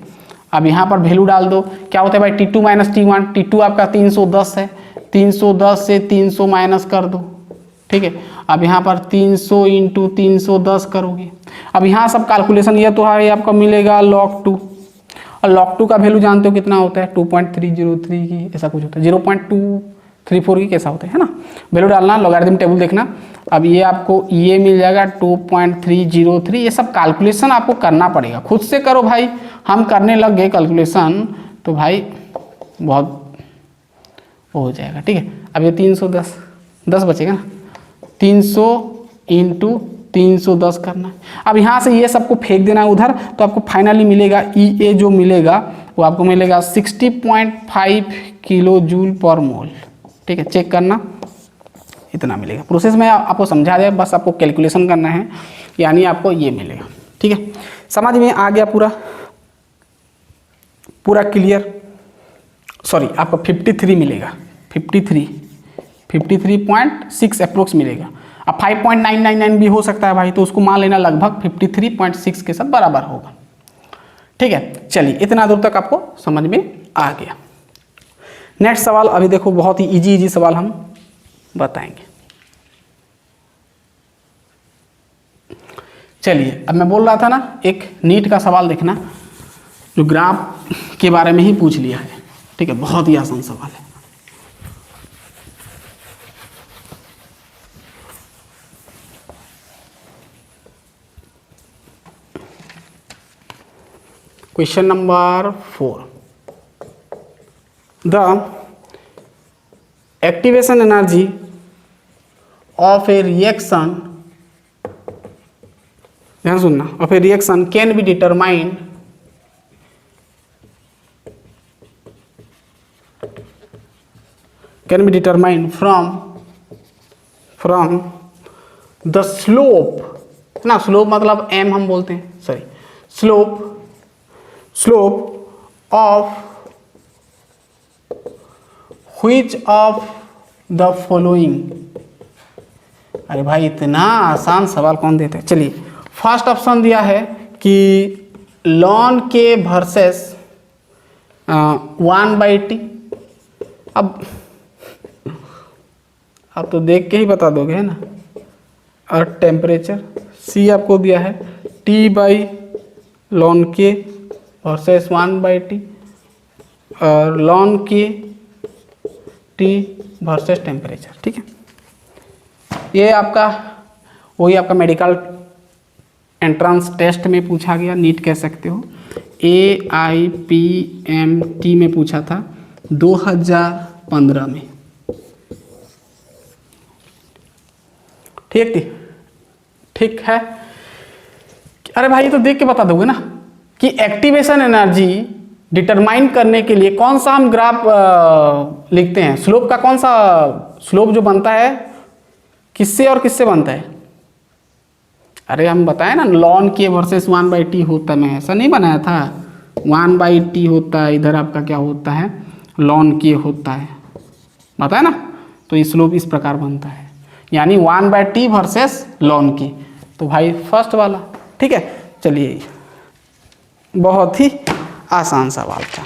अब यहाँ पर वैल्यू डाल दो, क्या होता है भाई T2 माइनस T1, T2 आपका 310 है, 310 से 300 माइनस कर दो, ठीक है। अब यहाँ पर 300 इंटू 310 करोगे। अब यहाँ सब कैलकुलेशन ये तो है, आपका मिलेगा log2, और log2 का वैल्यू जानते हो कितना होता है 2.303 की, ऐसा कुछ होता है 0.234 की, कैसा होता है ना। वैल्यू डालना, लॉगरिथम टेबल देखना। अब ये आपको ये मिल जाएगा 2.303। ये सब कैलकुलेशन आपको करना पड़ेगा, खुद से करो भाई। हम करने लग गए कैलकुलेशन तो भाई बहुत हो जाएगा, ठीक है। अब ये 310 10 बचेगा ना, 300 इंटू 310 करना है। अब यहाँ से ये सबको फेंक देना है उधर, तो आपको फाइनली मिलेगा EA जो मिलेगा वो आपको मिलेगा 60.5 किलो जूल पर मोल, ठीक है। चेक करना, इतना मिलेगा। प्रोसेस में आपको समझा दिया, बस आपको कैलकुलेशन करना है, यानी आपको ये मिलेगा, ठीक है। समझ में आ गया पूरा क्लियर। सॉरी, आपको 53 मिलेगा, 53.6 अप्रोक्स मिलेगा। अब 5.999 भी हो सकता है भाई, तो उसको मान लेना लगभग 53.6 के साथ बराबर होगा, ठीक है। चलिए, इतना दूर तक आपको समझ में आ गया। नेक्स्ट सवाल अभी देखो, बहुत ही इजी सवाल हम बताएंगे। चलिए, अब मैं बोल रहा था ना, एक नीट का सवाल देखना, जो ग्राफ के बारे में ही पूछ लिया है, ठीक है। बहुत ही आसान सवाल है। Question number 4, the activation energy of A reaction, ध्यान सुनना, of A reaction can be determined from the slope ना, स्लोप मतलब m हम बोलते हैं, sorry, slope of which of the following। अरे भाई, इतना आसान सवाल कौन देते हैं। चलिए, फर्स्ट ऑप्शन दिया है कि ln k वर्सेस 1/t। अब तो देख के ही बता दोगे, है ना। और टेम्परेचर C आपको दिया है T/ln k वर्सेस 1/t, और ln k T versus temperature, ठीक है। ये आपका वही आपका मेडिकल एंट्रेंस टेस्ट में पूछा गया, नीट कह सकते हो, AIPMT में पूछा था 2015 में, ठीक है। अरे भाई, तो देख के बता दोगे ना कि एक्टिवेशन एनर्जी डिटरमाइन करने के लिए कौन सा हम ग्राफ लिखते हैं, स्लोप का कौन सा स्लोप जो बनता है, किससे और किससे बनता है। अरे हम बताए ना, ln k वर्सेस 1/t होता है, मैं ऐसा नहीं बनाया था, 1/t होता है, इधर आपका क्या होता है ln k होता है, बताया ना। तो ये स्लोप इस प्रकार बनता है, यानी 1/t वर्सेस ln k। तो भाई फर्स्ट वाला, ठीक है। चलिए, बहुत ही आसान सवाल था।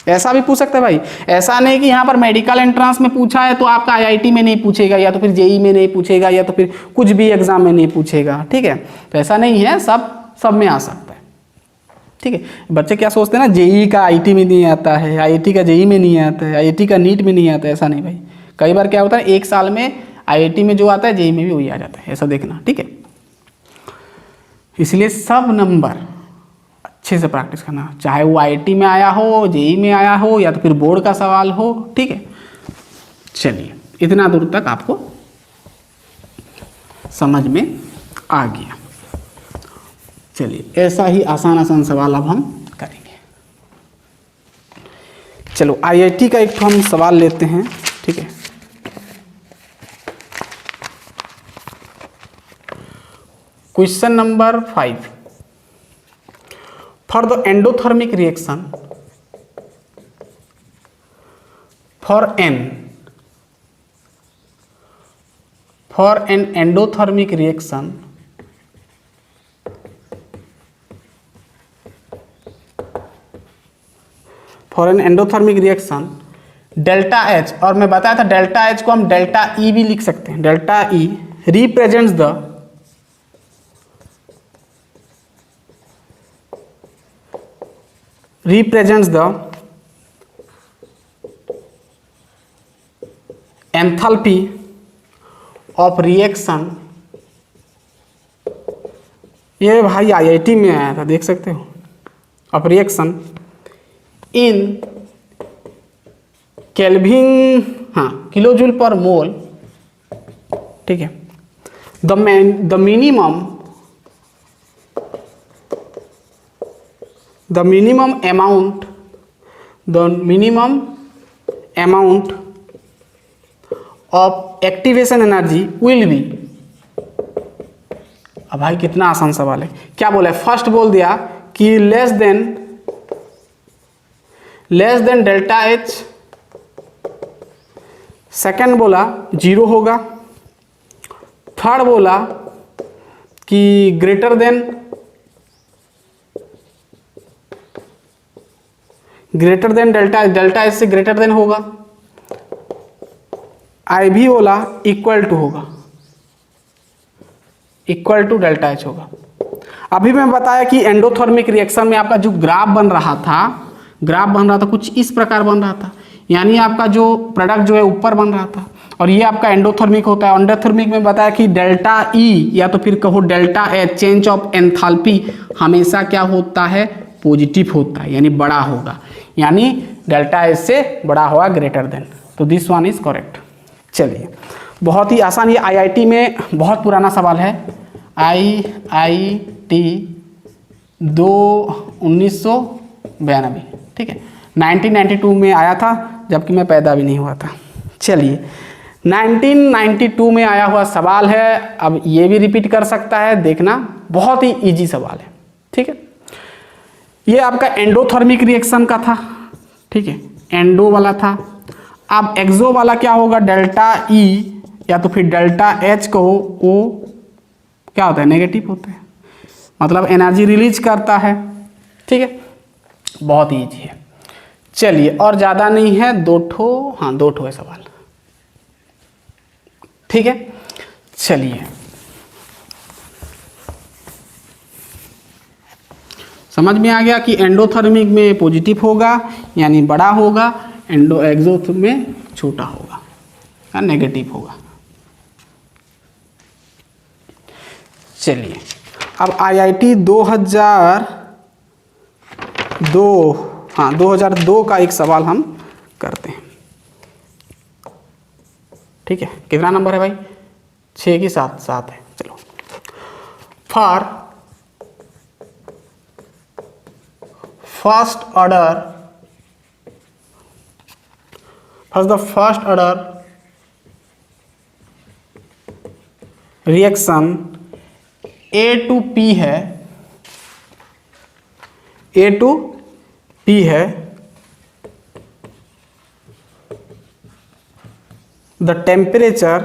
ऐसा भी पूछ सकते हैं भाई, ऐसा नहीं कि यहाँ पर मेडिकल एंट्रेंस में पूछा है तो आपका IIT में नहीं पूछेगा, या तो फिर JEE में नहीं पूछेगा, या तो फिर कुछ भी एग्जाम में नहीं पूछेगा, ठीक है। तो ऐसा नहीं है, सब में आ सकता है, ठीक है। बच्चे क्या सोचते हैं ना, JEE का IIT में नहीं आता है, IIT का JEE में नहीं आता है, IIT का नीट में नहीं आता है, ऐसा नहीं भाई। कई बार क्या होता है, एक साल में IIT में जो आता है JEE में भी वही आ जाता है, ऐसा देखना, ठीक है। इसलिए सब नंबर अच्छे से प्रैक्टिस करना, चाहे वो IIT में आया हो, JEE में आया हो, या तो फिर बोर्ड का सवाल हो, ठीक है। चलिए, इतना दूर तक आपको समझ में आ गया। चलिए, ऐसा ही आसान सवाल अब हम करेंगे। चलो, IIT का एक हम सवाल लेते हैं, ठीक है। Question number 5, for the endothermic reaction for an endothermic reaction for an endothermic reaction delta H, और मैं बताया था डेल्टा एच को हम डेल्टा ई भी लिख सकते हैं। Delta E represents the enthalpy of reaction. ये भाई आईआईटी में आया था, देख सकते हो, ऑफ रिएक्शन इन केल्विन, हाँ, किलोजूल पर मोल। ठीक है। The minimum amount of activation energy will be. अब भाई कितना आसान सवाल है, क्या बोला है, फर्स्ट बोल दिया कि less than delta H, second बोला 0 होगा, थर्ड बोला कि ग्रेटर देन डेल्टा एच से ग्रेटर देन होगा, आई भी बोला इक्वल टू होगा, इक्वल टू डेल्टा एच होगा। अभी मैं बताया कि एंडोथर्मिक रिएक्शन में आपका जो ग्राफ बन रहा था कुछ इस प्रकार बन रहा था, यानी आपका जो प्रोडक्ट जो है ऊपर बन रहा था, और ये आपका एंडोथर्मिक होता है। एंडोथर्मिक में बताया कि डेल्टा ई या तो फिर कहो delta H, change of enthalpy हमेशा क्या होता है, पॉजिटिव होता है, यानी बड़ा होगा, यानी डेल्टा एच से बड़ा होगा, ग्रेटर देन। तो दिस वन इज करेक्ट। चलिए, बहुत ही आसान, ये आईआईटी में बहुत पुराना सवाल है, आईआईटी 1992, ठीक है, 1992 में आया था, जबकि मैं पैदा भी नहीं हुआ था। चलिए, 1992 में आया हुआ सवाल है, अब ये भी रिपीट कर सकता है, देखना, बहुत ही इजी सवाल है। ठीक है, ये आपका एंडोथर्मिक रिएक्शन का था, ठीक है, एंडो वाला था। अब एक्सो वाला क्या होगा, डेल्टा ई या तो फिर डेल्टा एच को, वो क्या होता है, नेगेटिव होता है, मतलब एनर्जी रिलीज करता है। ठीक है, बहुत ही ईजी है। चलिए, और ज़्यादा नहीं है, 2 ठो है सवाल। ठीक है, चलिए, समझ में आ गया कि एंडोथर्मिक में पॉजिटिव होगा यानी बड़ा होगा, एक्सो में छोटा होगा या नेगेटिव होगा। चलिए, अब आईआईटी 2002 का एक सवाल हम करते हैं। ठीक है, कितना नंबर है भाई, 6 की 7 है। चलो, for first order reaction A to P है, A to P है, the temperature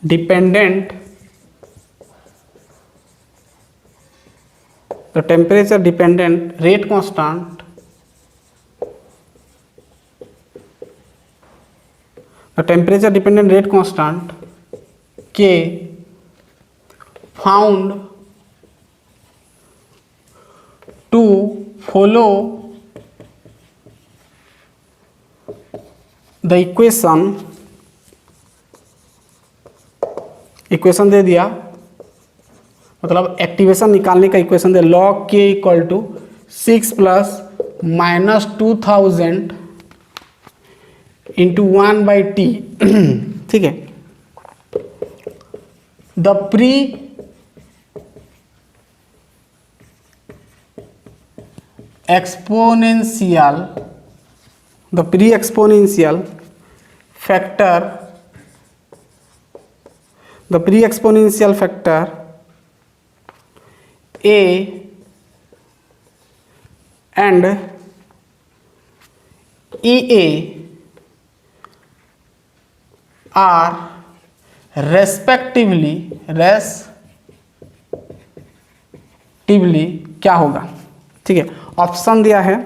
dependent rate constant K found to follow the equation दे दिया, मतलब एक्टिवेशन निकालने का इक्वेशन दे, log K equal to 6 + -2000 into 1/T। ठीक है, the pre exponential factor A and EA are respectively क्या होगा, ठीक है। ऑप्शन दिया है,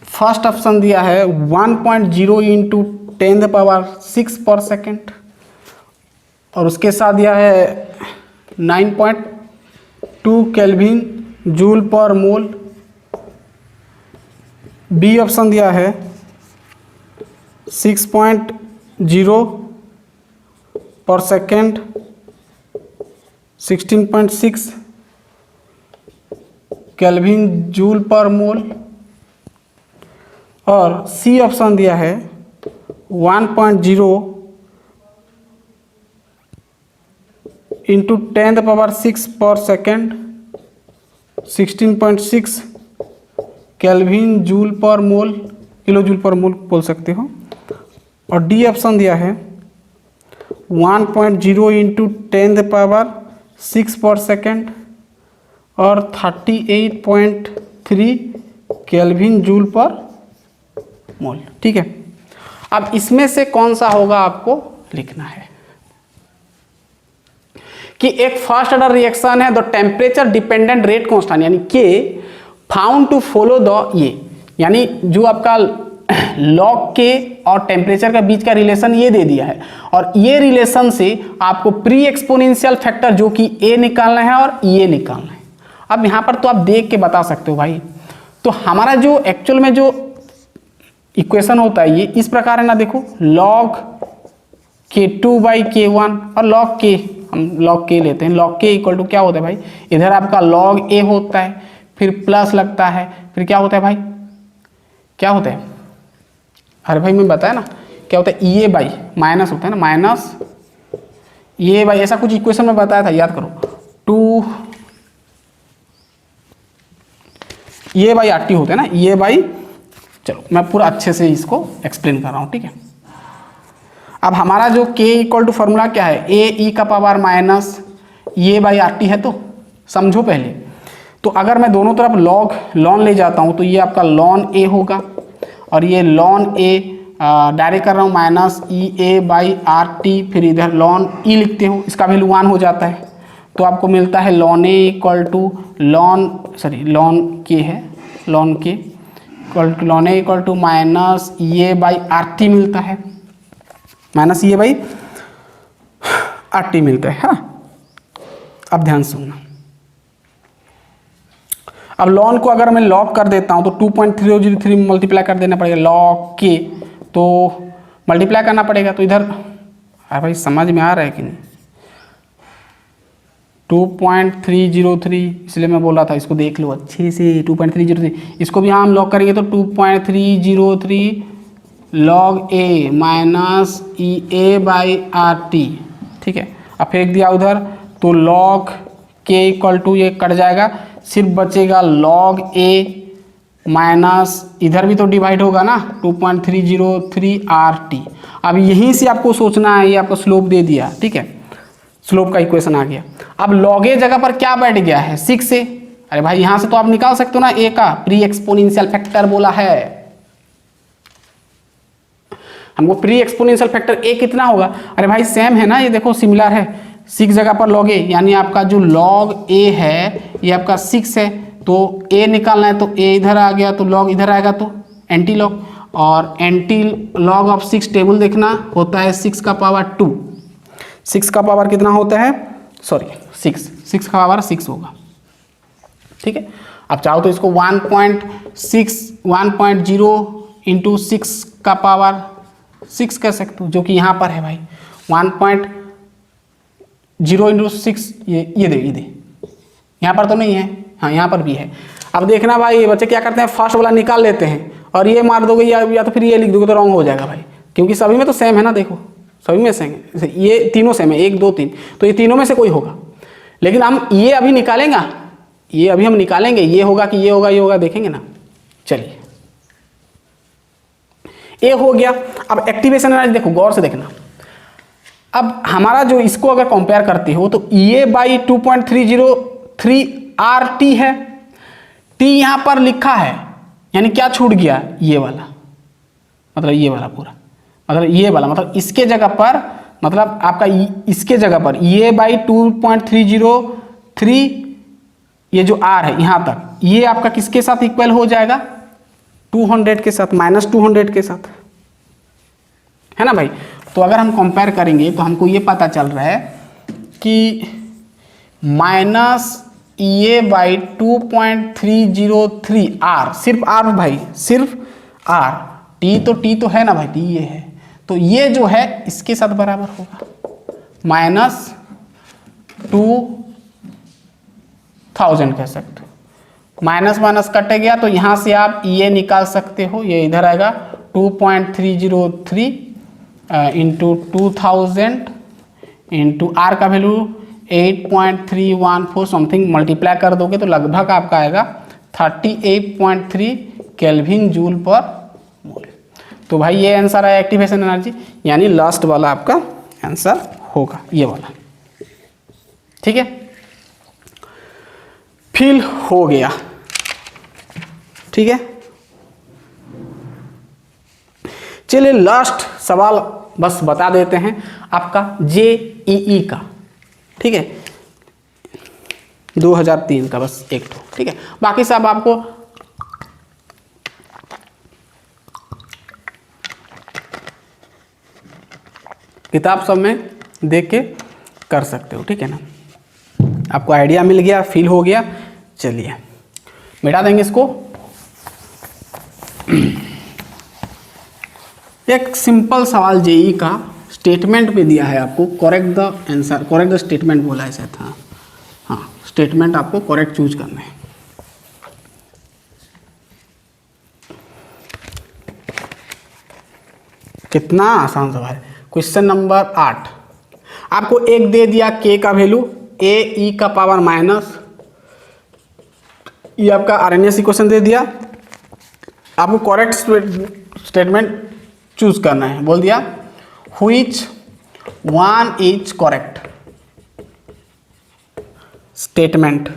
फर्स्ट ऑप्शन दिया है 1.0 इंटू 10⁻6 पर सेकेंड, और उसके साथ दिया है 9.2 केल्विन जूल पर मोल। बी ऑप्शन दिया है 6.0 पर सेकेंड 16.6 केल्विन जूल पर मोल, और सी ऑप्शन दिया है 1.0 इंटू 10⁻6 पर सेकेंड 16.6 केल्विन जूल पर मोल, किलो जूल पर मोल बोल सकते हो। और डी ऑप्शन दिया है 1.0 इंटू 10⁻6 पर सेकेंड और 38.3 केल्विन जूल पर मोल, ठीक है। अब इसमें से कौन सा होगा आपको लिखना है कि एक फर्स्ट ऑर्डर रिएक्शन है, the temperature dependent rate constant यानी के फाउंड टू फॉलो द, ये यानी जो आपका लॉग के और टेम्परेचर का बीच का रिलेशन ये दे दिया है, और ये रिलेशन से आपको प्री एक्सपोनेंशियल फैक्टर जो कि ए निकालना है और ये निकालना है। अब यहाँ पर तो आप देख के बता सकते हो भाई, तो हमारा जो एक्चुअल में जो इक्वेशन होता है ये इस प्रकार है ना, देखो log k2/k1 और log k, हम log k लेते हैं, log k इक्वल टू क्या होता है भाई, इधर आपका log a होता है, फिर प्लस लगता है, फिर क्या होता है भाई, क्या होता है, अरे भाई मैं बताया ना क्या होता है, ये बाई माइनस होता है ना, माइनस ये बाई, ऐसा कुछ इक्वेशन में बताया था, याद करो, 2 ये बाई आर टी होता है ना, ये बाई, चलो मैं पूरा अच्छे से इसको एक्सप्लेन कर रहा हूँ, ठीक है। अब हमारा जो k इक्वल टू फॉर्मूला क्या है, ए ई का पावर माइनस ये बाई आर टी है, तो समझो पहले, तो अगर मैं दोनों तरफ लॉन ले जाता हूँ तो ये आपका लॉन ए होगा, और ये लॉन ए डायरेक्ट कर रहा हूँ minus E A by R T, फिर इधर लॉन ई लिखते हो, इसका वैल्यू 1 हो जाता है, तो आपको मिलता है ln a equal to ln k है, ln k ln a equal to minus ये बाई आर टी मिलता है, माइनस ये बाई आर टी मिलता है ना। अब ध्यान सुनना, अब लॉन को अगर मैं लॉग कर देता हूं तो 2.003 मल्टीप्लाई कर देना पड़ेगा, लॉग के तो मल्टीप्लाई करना पड़ेगा, तो इधर अरे भाई समझ में आ रहा है कि नहीं, 2.303, इसलिए मैं बोला था इसको देख लो अच्छे से, 2.303, इसको भी हम लॉग करेंगे तो 2.303 log A minus E A by R T, ठीक है। अब फेंक दिया उधर, तो लॉग के इक्वल टू ये कट जाएगा, सिर्फ बचेगा लॉग ए माइनस इधर भी तो डिवाइड होगा ना 2.303 आर टी। अब यहीं से आपको सोचना है, ये आपको स्लोप दे दिया, ठीक है, स्लोप का इक्वेशन आ गया। अब लॉग ए जगह पर क्या बैठ गया है 6 से, अरे भाई यहां से तो आप निकाल सकते हो ना, ए का प्री एक्सपोनेंशियल फैक्टर बोला है हमको, प्री एक्सपोनेंशियल फैक्टर ए कितना होगा, अरे भाई सेम है ना, ये देखो सिमिलर है, 6 जगह पर लॉग ए, यानी आपका जो लॉग ए है ये आपका 6 है, तो ए निकालना है, तो ए इधर आ गया, तो लॉग इधर आएगा, तो एंटी लॉग, और एंटी लॉग ऑफ 6 टेबल देखना होता है 6 का पावर 2, 6 का पावर कितना होता है, सॉरी 6 का पावर 6 होगा, ठीक है। अब चाहो तो इसको 1.0 इंटू 6 का पावर 6 कह सकते हो, जो कि यहाँ पर है भाई 1.0 इंटू 6, ये दे यहाँ पर तो नहीं है, हाँ यहाँ पर भी है। अब देखना भाई, ये बच्चे क्या करते हैं, फर्स्ट वाला निकाल लेते हैं और ये मार दोगे, या तो फिर ये लिख दोगे तो रॉन्ग हो जाएगा भाई, क्योंकि सभी में तो सेम है ना, देखो सभी में सेम है, ये तीनों सेम है, 1 2 3, तो ये तीनों में से कोई होगा, लेकिन हम ये अभी निकालेंगे, ये अभी हम निकालेंगे, ये होगा कि ये होगा, ये होगा, देखेंगे ना। चलिए ए हो गया। अब एक्टिवेशन एनर्जी देखो, गौर से देखना, अब हमारा जो इसको अगर कंपेयर करते हो तो ये बाई 2.303 आर टी है, टी यहां पर लिखा है, यानी क्या छूट गया, ये वाला, मतलब ये वाला पूरा, मतलब ये वाला, मतलब इसके जगह पर, मतलब आपका इसके जगह पर ये बाई 2.303, ये जो r है यहाँ तक, ये आपका किसके साथ इक्वल हो जाएगा? 200 के साथ, -200 के साथ, है ना भाई। तो अगर हम कंपेयर करेंगे तो हमको ये पता चल रहा है कि -2.303 r, सिर्फ r भाई, सिर्फ r, t तो है ना भाई, t ये है, तो ये जो है इसके साथ बराबर होगा -2000 कह सकते हो। माइनस माइनस कटे गया तो यहाँ से आप ये निकाल सकते हो, ये इधर आएगा 2.303 इंटू 2000 इंटू आर का वैल्यू 8.314 समथिंग, मल्टीप्लाई कर दोगे तो लगभग आपका आएगा 38.3 केल्विन जूल पर मोल। तो भाई ये आंसर है एक्टिवेशन एनर्जी, यानी लास्ट वाला आपका आंसर होगा, ये वाला। ठीक है, फिल हो गया। ठीक है, चलिए लास्ट सवाल बस बता देते हैं आपका JEE का। ठीक है, 2003 का बस एक ठो। ठीक है, बाकी सब आपको किताब सब में देख के कर सकते हो। ठीक है ना, आपको आइडिया मिल गया, फील हो गया। चलिए मिटा देंगे इसको। एक सिंपल सवाल जेई का स्टेटमेंट पे दिया है आपको, correct the answer, correct the statement बोला है शायद। हाँ हाँ, स्टेटमेंट आपको करेक्ट चूज करना है। कितना आसान सवाल है। क्वेश्चन नंबर 8, आपको एक दे दिया के का वैल्यू AE का पावर माइनस, ये आपका RNA इक्वेशन दे दिया, आपको करेक्ट स्टेटमेंट चूज करना है। बोल दिया which one is correct statement,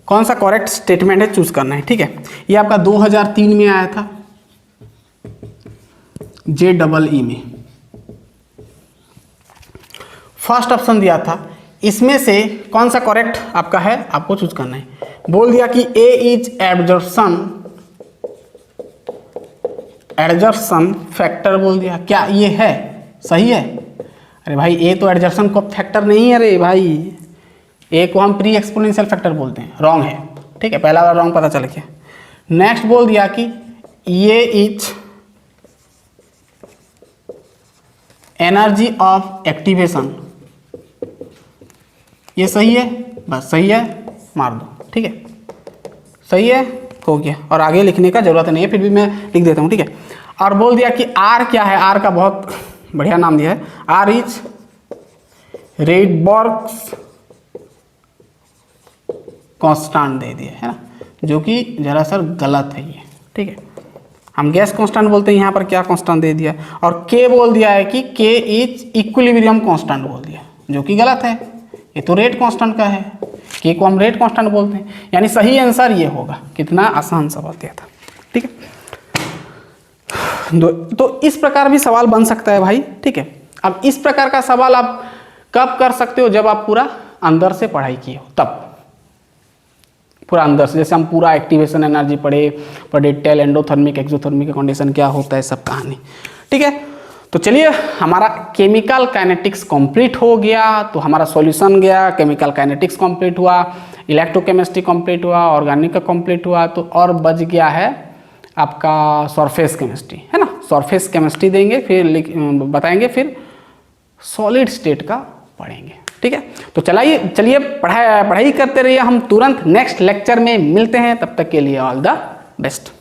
कौन सा करेक्ट स्टेटमेंट है चूज करना है। ठीक है, ये आपका 2003 में आया था JEE में, फर्स्ट ऑप्शन दिया था। इसमें से कौन सा करेक्ट आपका है आपको चूज करना है। बोल दिया कि A इज एडजर्सन फैक्टर, बोल दिया क्या ये है, सही है? अरे भाई A तो एडजर्सन को फैक्टर नहीं है रे भाई, A को हम प्री एक्सपोनेंशियल फैक्टर बोलते हैं, रॉन्ग है। ठीक है, पहला वाला रॉन्ग पता चल गया। नेक्स्ट बोल दिया कि ये इज एनर्जी ऑफ एक्टिवेशन, ये सही है? बस सही है, मार दो। ठीक है, सही है, हो गया, और आगे लिखने का जरूरत नहीं है, फिर भी मैं लिख देता हूँ। ठीक है, और बोल दिया कि R क्या है, R का बहुत बढ़िया नाम दिया है, R इज रेडबर्ग्स कांस्टेंट दे दिया है ना, जो कि जरा सर गलत है ये। ठीक है, हम गैस कांस्टेंट बोलते हैं, यहाँ पर क्या कांस्टेंट दे दिया, और K बोल दिया है कि K इज इक्विलिब्रियम कांस्टेंट बोल दिया, जो कि गलत है, ये तो रेट कांस्टेंट का है, K को हम रेट कांस्टेंट बोलते हैं, यानी सही आंसर ये होगा। कितना आसान सवाल दिया था। ठीक है, तो इस प्रकार भी सवाल बन सकता है भाई। ठीक है, अब इस प्रकार का सवाल आप कब कर सकते हो, जब आप पूरा अंदर से पढ़ाई किए हो, तब पूरा अंदर से, जैसे हम पूरा एक्टिवेशन एनर्जी पढ़े डिटेल एंडोथर्मिक एक्सोथर्मिक कंडीशन क्या होता है, सब कहानी। ठीक है, तो चलिए हमारा केमिकल काइनेटिक्स कंप्लीट हो गया, तो हमारा सॉल्यूशन गया, केमिकल काइनेटिक्स कंप्लीट हुआ, इलेक्ट्रोकेमिस्ट्री कंप्लीट हुआ, ऑर्गेनिक का कंप्लीट हुआ, तो और बच गया है आपका सरफेस केमिस्ट्री, है ना। सरफेस केमिस्ट्री देंगे, फिर बताएंगे, फिर सॉलिड स्टेट का पढ़ेंगे। ठीक है, तो चलिए पढ़ाई करते रहिए, हम तुरंत नेक्स्ट लेक्चर में मिलते हैं, तब तक के लिए ऑल द बेस्ट।